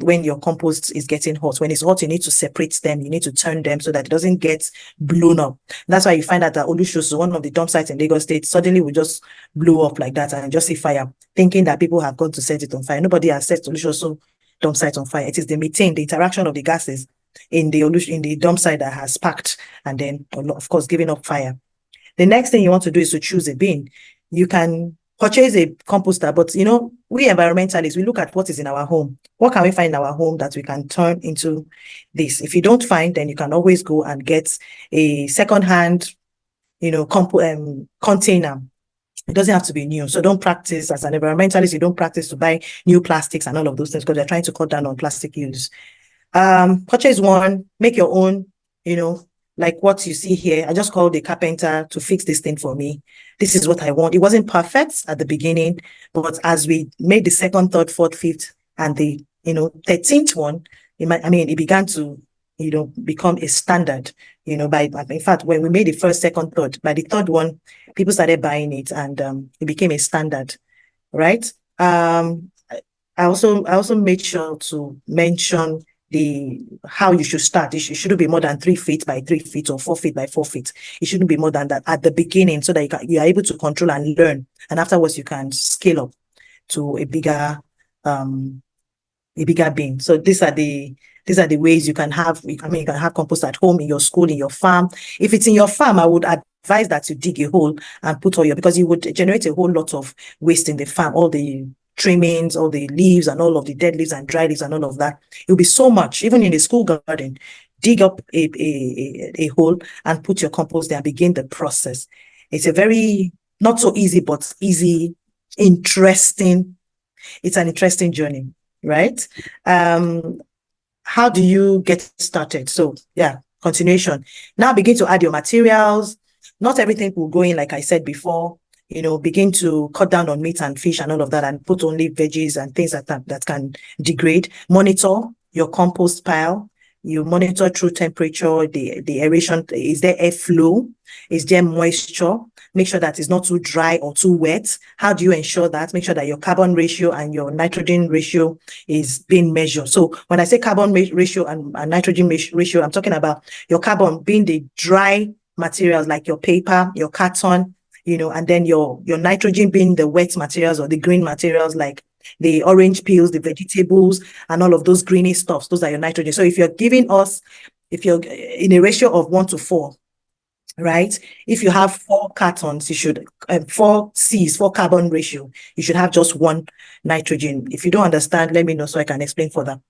when your compost is getting hot. When it's hot, you need to separate them. You need to turn them so that it doesn't get blown up. That's why you find out that Olushosu, one of the dump sites in Lagos State, suddenly will just blow up like that and just see fire, thinking that people have gone to set it on fire. Nobody has set Olushosu dump site on fire. It is the methane, the interaction of the gases in the dump site that has sparked and then, of course, giving up fire. The next thing you want to do is to choose a bin. You can purchase a composter, but we environmentalists, we look at what is in our home. What can we find in our home that we can turn into this? If you don't find, then you can always go and get a second-hand, container. It doesn't have to be new. So don't practice, as an environmentalist, you don't practice to buy new plastics and all of those things because they're trying to cut down on plastic use. Purchase one, make your own, like what you see here. I just called a carpenter to fix this thing for me. This is what I want. It wasn't perfect at the beginning, but as we made the second, third, fourth, fifth, and the 13th one, it began to become a standard. In fact, when we made the first, second, third, by the third one, people started buying it, and it became a standard, right? I also made sure to mention how you should start. It shouldn't be more than 3 feet by 3 feet or 4 feet by 4 feet. It shouldn't be more than that at the beginning, so that you are able to control and learn, and afterwards you can scale up to a bigger bin. So these are the ways you can have. You can have compost at home, in your school, in your farm. If it's in your farm, I would advise that you dig a hole and put all because you would generate a whole lot of waste in the farm, all the trimmings, all the leaves and all of the dead leaves and dry leaves and all of that. It will be so much. Even in the school garden, dig up a hole and put your compost there and begin the process. It's a very, not so easy, but easy, interesting. It's an interesting journey, right? How do you get started? So yeah, continuation. Now begin to add your materials. Not everything will go in, like I said before. Begin to cut down on meat and fish and all of that, and put only veggies and things that can degrade. Monitor your compost pile. You monitor through temperature, the aeration. Is there airflow? Is there moisture? Make sure that it's not too dry or too wet. How do you ensure that? Make sure that your carbon ratio and your nitrogen ratio is being measured. So when I say carbon ratio and nitrogen ratio, I'm talking about your carbon being the dry materials like your paper, your carton, and then your nitrogen being the wet materials or the green materials like the orange peels, the vegetables, and all of those greeny stuffs. Those are your nitrogen. So if you're in a ratio of 1:4, right? If you have 4 cartons, you should 4 carbon ratio. You should have just 1 nitrogen. If you don't understand, let me know so I can explain further.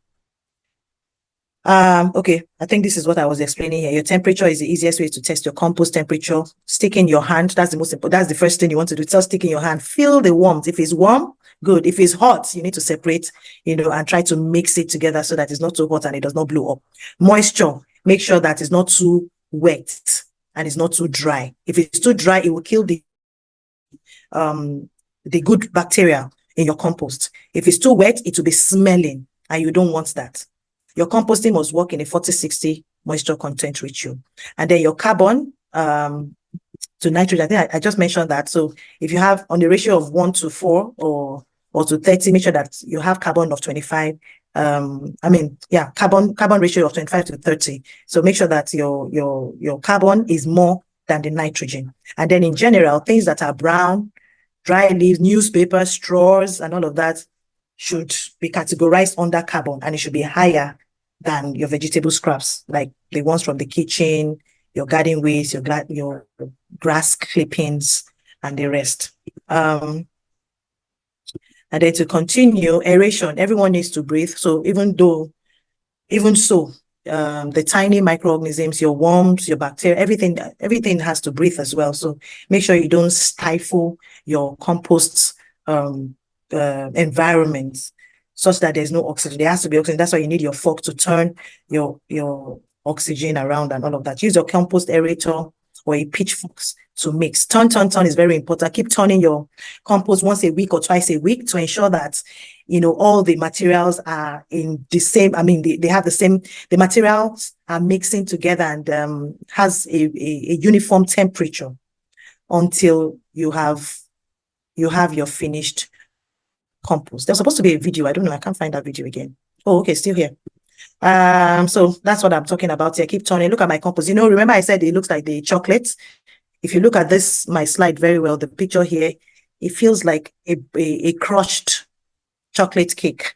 Okay, I think this is what I was explaining here. Your temperature is the easiest way to test your compost temperature. Stick in your hand. That's the most important. That's the first thing you want to do. Just stick in your hand. Feel the warmth. If it's warm, good. If it's hot, you need to separate, and try to mix it together so that it's not too hot and it does not blow up. Moisture. Make sure that it's not too wet and it's not too dry. If it's too dry, it will kill the good bacteria in your compost. If it's too wet, it will be smelling, and you don't want that. Your composting must work in a 40-60 moisture content ratio. And then your carbon to nitrogen, I think I just mentioned that. So if you have on the ratio of 1:4 or to 30, make sure that you have carbon of 25. Carbon ratio of 25-30. So make sure that your carbon is more than the nitrogen. And then in general, things that are brown, dry leaves, newspaper, straws, and all of that should be categorized under carbon, and it should be higher than your vegetable scraps, like the ones from the kitchen, your garden waste, your grass clippings, and the rest. And then to continue, aeration, everyone needs to breathe. So even so, the tiny microorganisms, your worms, your bacteria, everything has to breathe as well. So make sure you don't stifle your compost environment such that there's no oxygen. There has to be oxygen. That's why you need your fork to turn your oxygen around and all of that. Use your compost aerator or a pitchfork to mix. Turn is very important. Keep turning your compost once a week or twice a week to ensure that all the materials are in the same, they have the same, the materials are mixing together and has a uniform temperature until you have your finished compost. There's supposed to be a video. I don't know. I can't find that video again. Oh, okay, still here. So that's what I'm talking about here. Keep turning. Look at my compost. Remember I said it looks like the chocolate. If you look at this, my slide very well, the picture here, it feels like a crushed chocolate cake,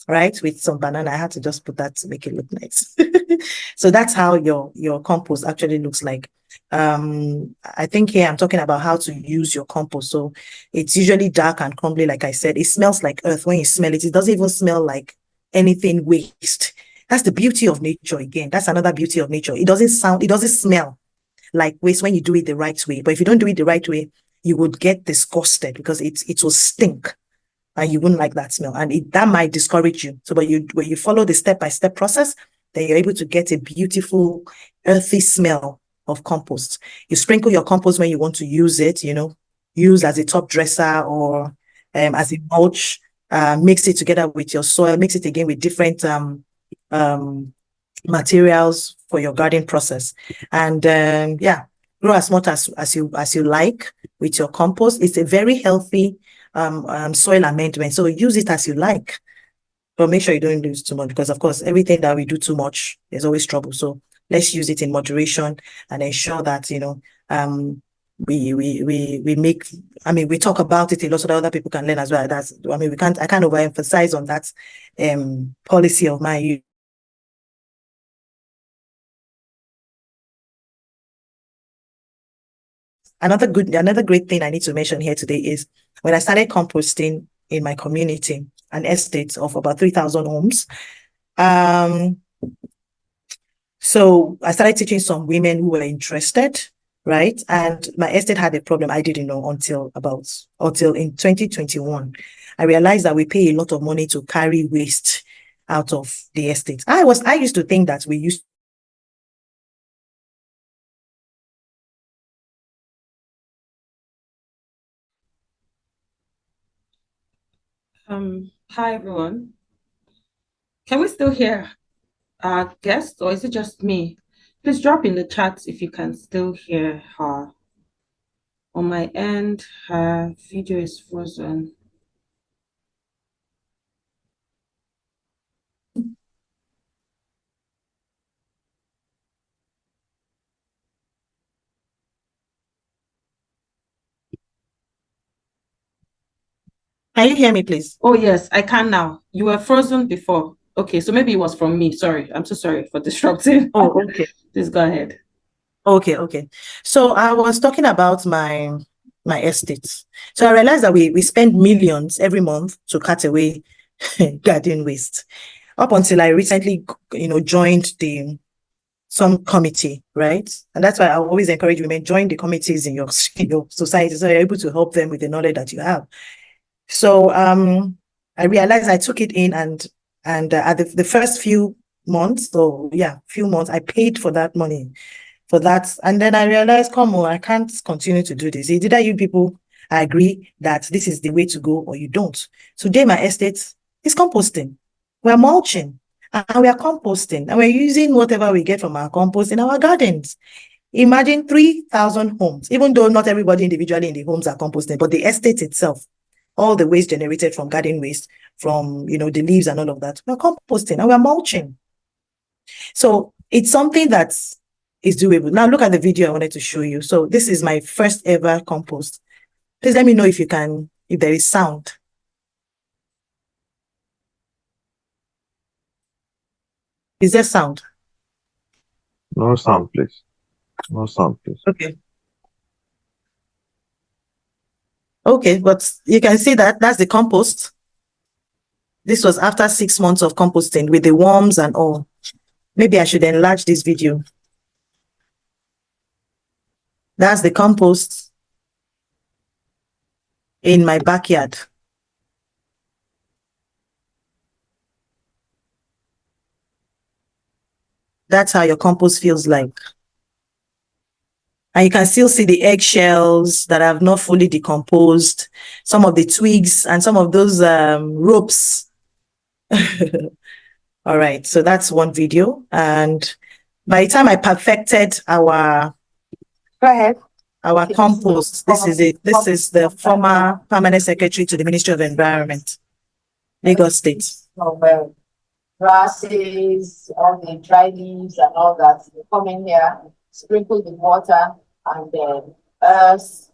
right? With some banana. I had to just put that to make it look nice. So that's how your compost actually looks like. I think here I'm talking about how to use your compost. So it's usually dark and crumbly, like I said. It smells like earth when you smell it. It doesn't even smell like anything waste. That's the beauty of nature. Again, that's another beauty of nature. It doesn't smell like waste when you do it the right way. But if you don't do it the right way, you would get disgusted because it will stink and you wouldn't like that smell. And that might discourage you. So, but when you follow the step-by-step process, then you're able to get a beautiful, earthy smell of compost. You sprinkle your compost when you want to use it, use as a top dresser or as a mulch, mix it together with your soil, mix it again with different materials for your garden process. And grow as much as you like with your compost. It's a very healthy soil amendment. So use it as you like, but make sure you don't use too much because, of course, everything that we do too much, there's always trouble. So let's use it in moderation and ensure that we make. We talk about it a lot so that other people can learn as well. I can't overemphasize on that policy of mine. Another great thing I need to mention here today is when I started composting in my community, an estate of about 3,000 homes. So I started teaching some women who were interested, right? And my estate had a problem I didn't know until in 2021. I realized that we pay a lot of money to carry waste out of the estate. I used to think that we used Hi everyone. Can we still hear our guest or is it just me? Please drop in the chat if you can still hear her. On my end, her video is frozen. Can you hear me, please? Oh, yes, I can now. You were frozen before. Okay, so maybe it was from me. Sorry. I'm so sorry for disrupting. Oh, okay. Please go ahead. Okay. So I was talking about my estates. So I realized that we spend millions every month to cut away garden waste. Up until I recently, joined some committee, right? And that's why I always encourage women, join the committees in your society so you're able to help them with the knowledge that you have. So I realized I took it in and at the first few months, I paid for that money for that. And then I realized, come on, I can't continue to do this. Either you people agree that this is the way to go or you don't. So today my estate is composting. We're mulching and we are composting and we're using whatever we get from our compost in our gardens. Imagine 3,000 homes, even though not everybody individually in the homes are composting, but the estate itself, all the waste generated from garden waste, from the leaves and all of that, we're composting and we're mulching. So it's something that is doable. Now look at the video I wanted to show you. So this is my first ever compost. Please let me know if there is sound. Is there sound? No sound, please. No sound, please. Okay. Okay, but you can see that that's the compost. This was after 6 months of composting with the worms and all. Maybe I should enlarge this video. That's the compost in my backyard. That's how your compost feels like. And you can still see the eggshells that have not fully decomposed, some of the twigs and some of those ropes. All right, so that's one video. And by the time I perfected our compost, this is it. This is the former permanent secretary to the Ministry of Environment, Lagos State. Grasses, all the dry leaves and all that. They come in here, sprinkle the water and then earth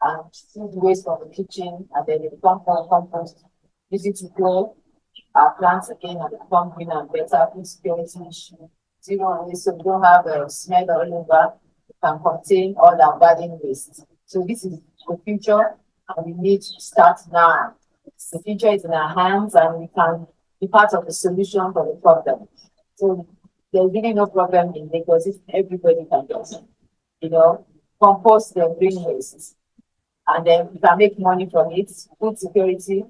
and food waste from the kitchen, and then they become compost. Use it to grow our plants again and become greener and better. Food security issue, zero waste, so we don't have a smell all over. It can contain all our garden waste. So this is the future, and we need to start now. The future is in our hands, and we can be part of the solution for the problem. So there's really no problem in Lagos if everybody can do it. Compost the green waste, and then we can make money from it. Food security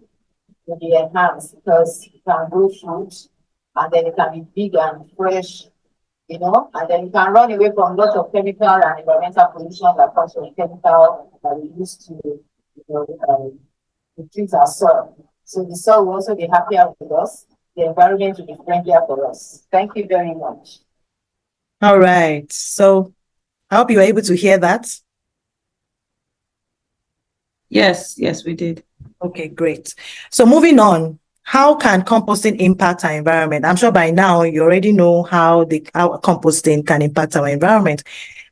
will be enhanced because you can grow food, and then it can be big and fresh, and then you can run away from lots of chemical and environmental pollution that comes from chemical that we use to treat our soil. So the soil will also be happier with us. The environment will be friendlier for us. Thank you very much. All right. So I hope you were able to hear that. Yes, we did. Okay, great. So moving on, how can composting impact our environment? I'm sure by now you already know how composting can impact our environment.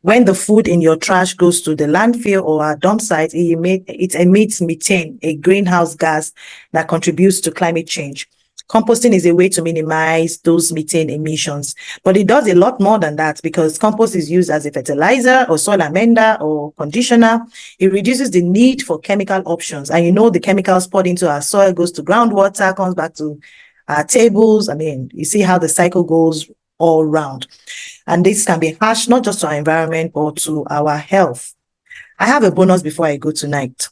When the food in your trash goes to the landfill or a dump site, it emits methane, a greenhouse gas that contributes to climate change. Composting is a way to minimize those methane emissions, but it does a lot more than that because compost is used as a fertilizer or soil amender or conditioner. It reduces the need for chemical options. And the chemicals poured into our soil goes to groundwater, comes back to our tables. I mean, you see how the cycle goes all round. And this can be harsh, not just to our environment, but to our health. I have a bonus before I go tonight.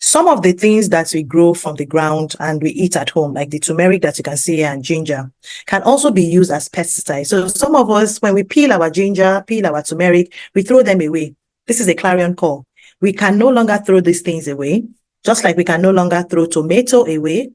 Some of the things that we grow from the ground and we eat at home, like the turmeric that you can see here and ginger, can also be used as pesticides. So some of us, when we peel our ginger, peel our turmeric, we throw them away. This is a clarion call. We can no longer throw these things away, just like we can no longer throw tomato away.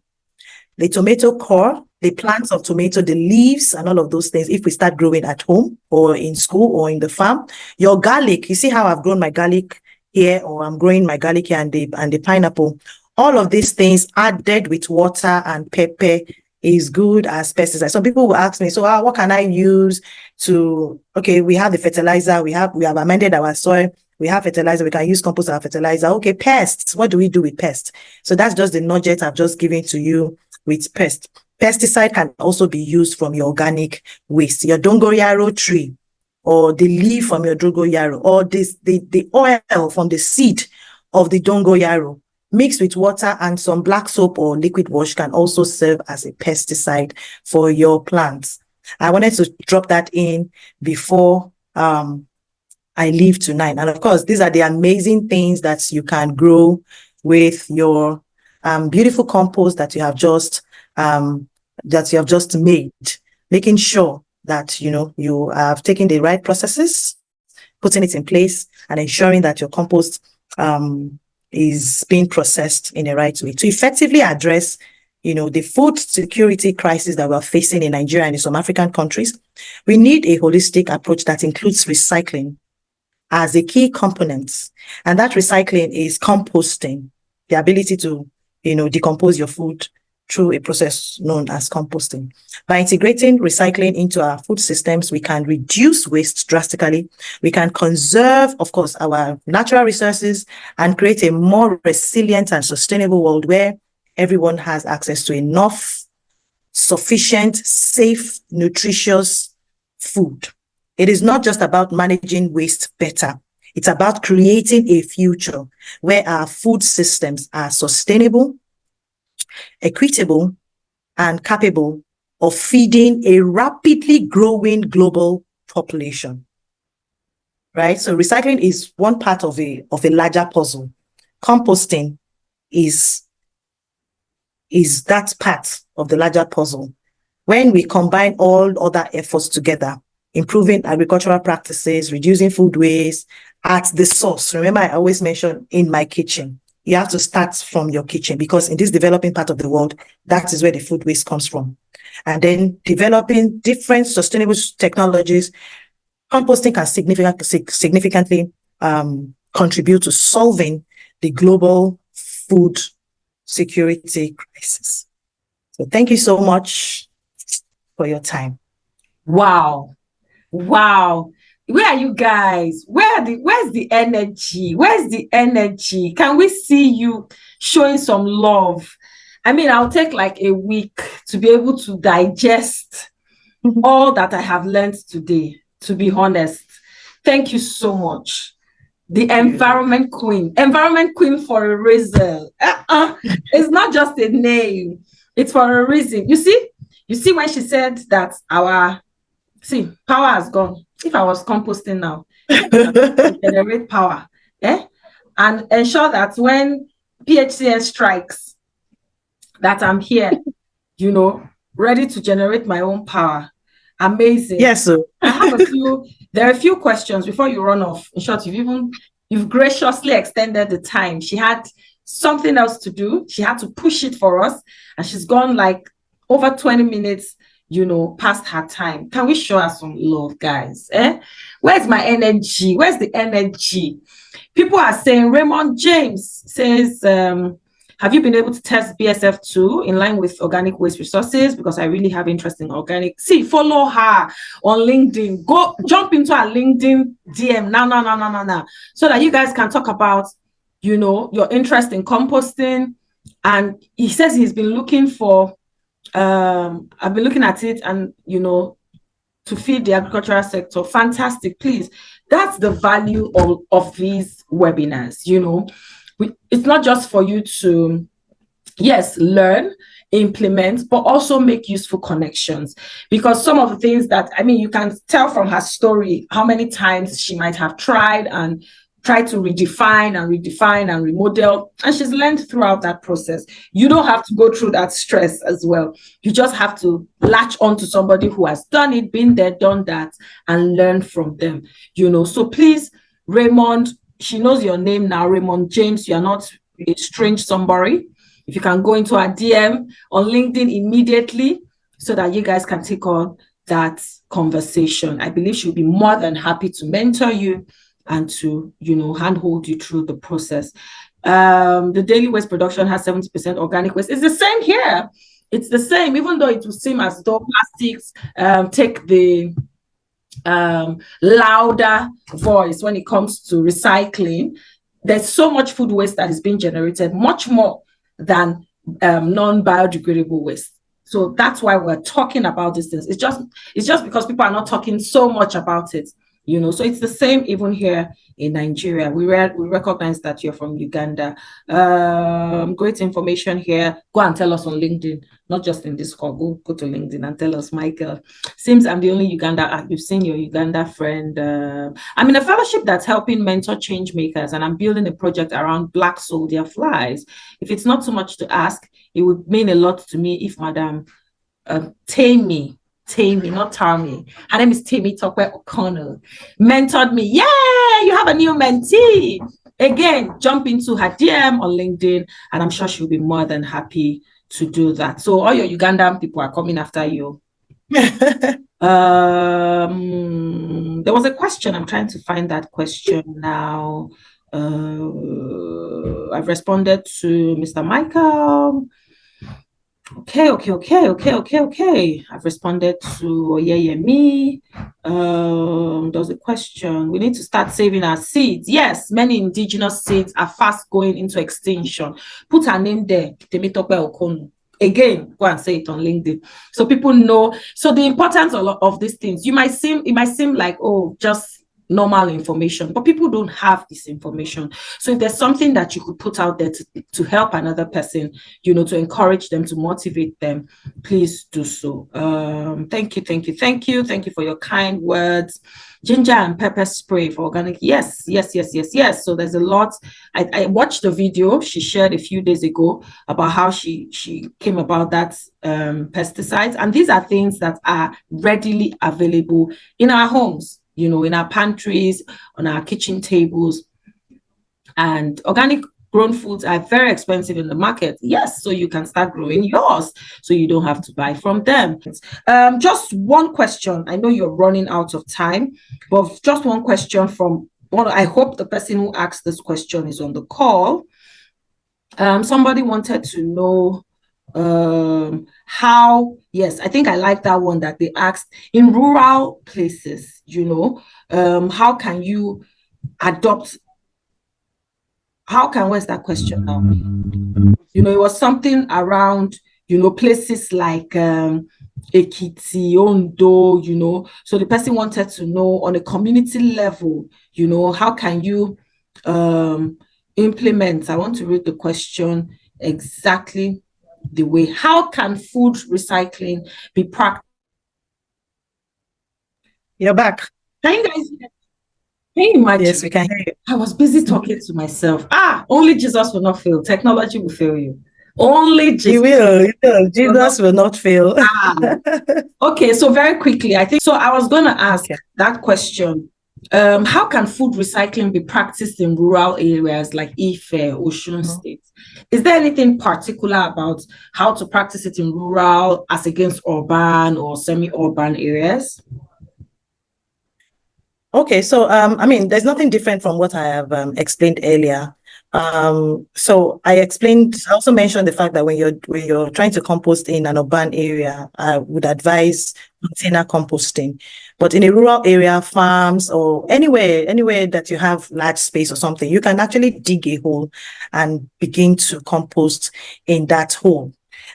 The tomato core, the plants of tomato, the leaves and all of those things, if we start growing at home or in school or in the farm. Your garlic, you see how I've grown my garlic here, or I'm growing my garlic here and the pineapple. All of these things added with water and pepper is good as pesticides. Some people will ask me, so what can I use to, okay, we have the fertilizer, we have amended our soil, we have fertilizer, we can use compost or fertilizer. Okay, pests, what do we do with pests? So that's just the nugget I've just given to you with pests. Pesticide can also be used from your organic waste, your dongoyaro tree, or the leaf from your dongoyaro, or the oil from the seed of the dongoyaro, mixed with water and some black soap or liquid wash, can also serve as a pesticide for your plants. I wanted to drop that in before I leave tonight. And of course, these are the amazing things that you can grow with your beautiful compost that you have just made, making sure that you have taken the right processes, putting it in place, and ensuring that your compost is being processed in the right way to effectively address the food security crisis that we're facing in Nigeria and in some African countries. We need a holistic approach that includes recycling as a key component, and that recycling is composting, the ability to decompose your food through a process known as composting. By integrating recycling into our food systems, we can reduce waste drastically. We can conserve, of course, our natural resources and create a more resilient and sustainable world where everyone has access to enough, sufficient, safe, nutritious food. It is not just about managing waste better. It's about creating a future where our food systems are sustainable, equitable, and capable of feeding a rapidly growing global population. Right? So recycling is one part of a larger puzzle. Composting is that part of the larger puzzle. When we combine all other efforts together, improving agricultural practices, reducing food waste at the source. Remember, I always mention in my kitchen. You have to start from your kitchen, because in this developing part of the world, that is where the food waste comes from. And then developing different sustainable technologies. Composting can significantly contribute to solving the global food security crisis. So thank you so much for your time. Wow. Where are you guys? Where's the energy? Where's the energy? Can we see you showing some love? I mean, I'll take like a week to be able to digest all that I have learned today, to be honest. Thank you so much. The environment queen for a reason. It's not just a name, it's for a reason. You see when she said that power has gone. If I was composting now, generate power, and ensure that when PHCN strikes, that I'm here, ready to generate my own power. Amazing. Yes, sir. There are a few questions before you run off. In short, you've graciously extended the time. She had something else to do. She had to push it for us, and she's gone like over 20 minutes, past her time. Can we show her some love, guys? Where's my energy? Where's the energy? People are saying, Raymond James says, have you been able to test BSF2 in line with organic waste resources? Because I really have interest in organic. Follow her on LinkedIn. Go jump into our LinkedIn DM now, so that you guys can talk about, your interest in composting. And he says he's been looking for, I've been looking at it, and, to feed the agricultural sector. Fantastic. Please. That's the value of these webinars, It's not just for you to, yes, learn, implement, but also make useful connections. Because some of the things that, you can tell from her story how many times she might have tried to redefine and remodel, and she's learned throughout that process. You don't have to go through that stress as well. You just have to latch on to somebody who has done it, been there, done that, and learn from them. So please, Raymond, she knows your name now, Raymond James. You are not a strange somebody. If you can go into our DM on LinkedIn immediately, so that you guys can take on that conversation. I believe she'll be more than happy to mentor you and to, handhold you through the process. The daily waste production has 70% organic waste. It's the same here. It's the same, even though it will seem as though plastics take the louder voice when it comes to recycling. There's so much food waste that is being generated, much more than non-biodegradable waste. So that's why we're talking about these things. It's just because people are not talking so much about it. So it's the same even here in Nigeria. We recognize that you're from Uganda. Great information here. Go and tell us on LinkedIn, not just in this call. Go to LinkedIn and tell us, Michael. Seems I'm the only Uganda. You've seen your Uganda friend. I'm in a fellowship that's helping mentor change makers, and I'm building a project around black soldier flies. If it's not too much to ask, it would mean a lot to me if Madam Tammy, not Tammy. Her name is TEMITOPE OKUNNU. Mentored me. Yeah, you have a new mentee. Again, jump into her DM on LinkedIn, and I'm sure she'll be more than happy to do that. So all your Ugandan people are coming after you. There was a question. I'm trying to find that question now. I've responded to Mr. Michael. Okay. I've responded to Oyeyemi. There's a question. We need to start saving our seeds. Yes, many indigenous seeds are fast going into extinction. Put her name there, TEMITOPE OKUNNU. Again, go and say it on LinkedIn, so people know. So the importance of these things. It might seem like, oh, just normal information, but people don't have this information. So if there's something that you could put out there to help another person, you know, to encourage them, to motivate them, please do so. Thank you for your kind words. Ginger and pepper spray for organic. Yes. So there's a lot. I watched the video she shared a few days ago about how she came about that pesticides, and these are things that are readily available in our homes, you know, in our pantries, on our kitchen tables. And organic grown foods are very expensive in the market. Yes, so you can start growing yours so you don't have to buy from them. Just one question. I know you're running out of time, but just one question from one. I hope the person who asked this question is on the call. Somebody wanted to know how, yes, I think I like that one that they asked, in rural places, you know, how can you adopt, where's that question now? You know, it was something around, you know, places like Ekiti, Ondo, you know. So the person wanted to know on a community level, you know, how can you implement, I want to read the question exactly the way, how can food recycling be practiced? You're back. Can you guys hear? Can you imagine? Yes, we can hear you. I was busy talking to myself. Only Jesus will not fail. Technology will fail you. Only Jesus. You will. Jesus will not fail. Okay, so very quickly, I think, so I was going to ask that question. How can food recycling be practiced in rural areas like Ife, Osun State? Is there anything particular about how to practice it in rural as against urban or semi-urban areas? Okay, so I mean, there's nothing different from what I have explained earlier. So I also mentioned the fact that when you're trying to compost in an urban area, I would advise container composting. But in a rural area, farms or anywhere that you have large space or something, you can actually dig a hole and begin to compost in that hole.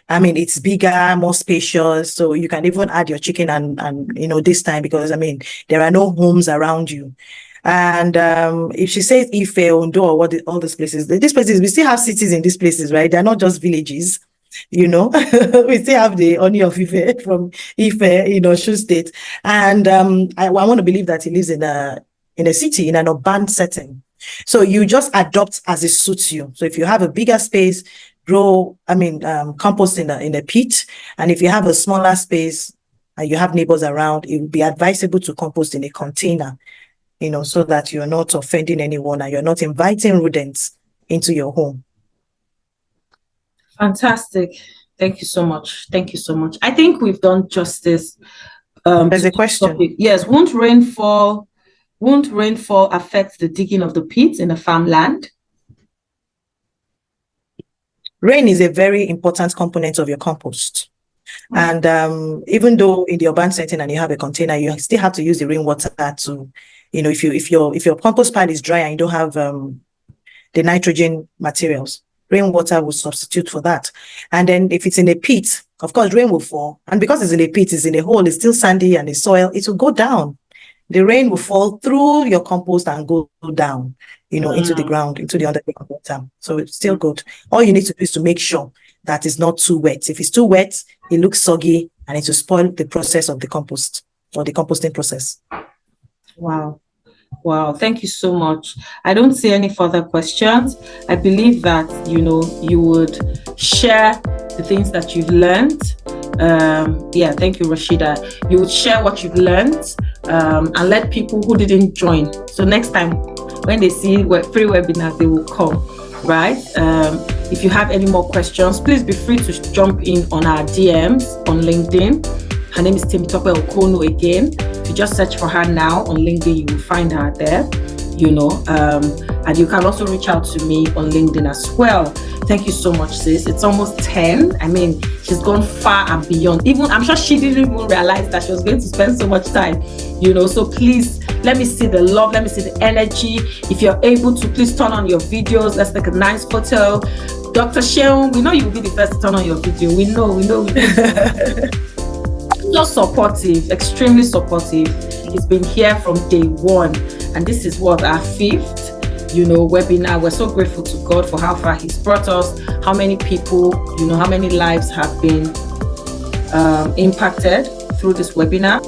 I mean, it's bigger, more spacious, so you can even add your chicken and you know, this time, because I mean, there are no homes around you. And if she says Ife, Ondo, or all these places, we still have cities in these places, right? They're not just villages, you know. We still have the Oni of Ife from Ife, you know, Osun State. And I want to believe that he lives in a city, in an urban setting. So you just adopt as it suits you. So if you have a bigger space, compost in a pit. And if you have a smaller space and you have neighbors around, it would be advisable to compost in a container, you know, so that you're not offending anyone and you're not inviting rodents into your home. Fantastic. Thank you so much. I think we've done justice. There's a question. Yes. Won't rainfall affect the digging of the pits in the farmland? Rain is a very important component of your compost. And even though in the urban setting and you have a container, you still have to use the rainwater to, you know, if your compost pile is dry and you don't have the nitrogen materials, rainwater will substitute for that. And then if it's in a pit, of course, rain will fall. And because it's in a pit, it's in a hole, it's still sandy and the soil, it will go down. The rain will fall through your compost and go down, you know, into the ground, into the underground water. So it's still good. All you need to do is to make sure that it's not too wet. If it's too wet, it looks soggy and it will spoil the process of the compost or the composting process. Wow. Thank you so much. I don't see any further questions. I believe that, you know, you would share the things that you've learned. Thank you, Rashida. You would share what you've learned and let people who didn't join. So next time when they see free webinars, they will come, right? If you have any more questions, please be free to jump in on our DMs on LinkedIn. Her name is TEMITOPE OKUNNU again. If you just search for her now on LinkedIn, you will find her there, you know. And you can also reach out to me on LinkedIn as well. Thank you so much, sis. It's almost 10. I mean, she's gone far and beyond. Even I'm sure she didn't even realize that she was going to spend so much time, you know. So please, let me see the love, let me see the energy. If you're able to, please turn on your videos. Let's take a nice photo. Dr. Sheung, we know you will be the first to turn on your video. We know. So supportive, extremely supportive. He's been here from day one. And this is what our 5th, webinar. We're so grateful to God for how far He's brought us, how many people, how many lives have been impacted through this webinar.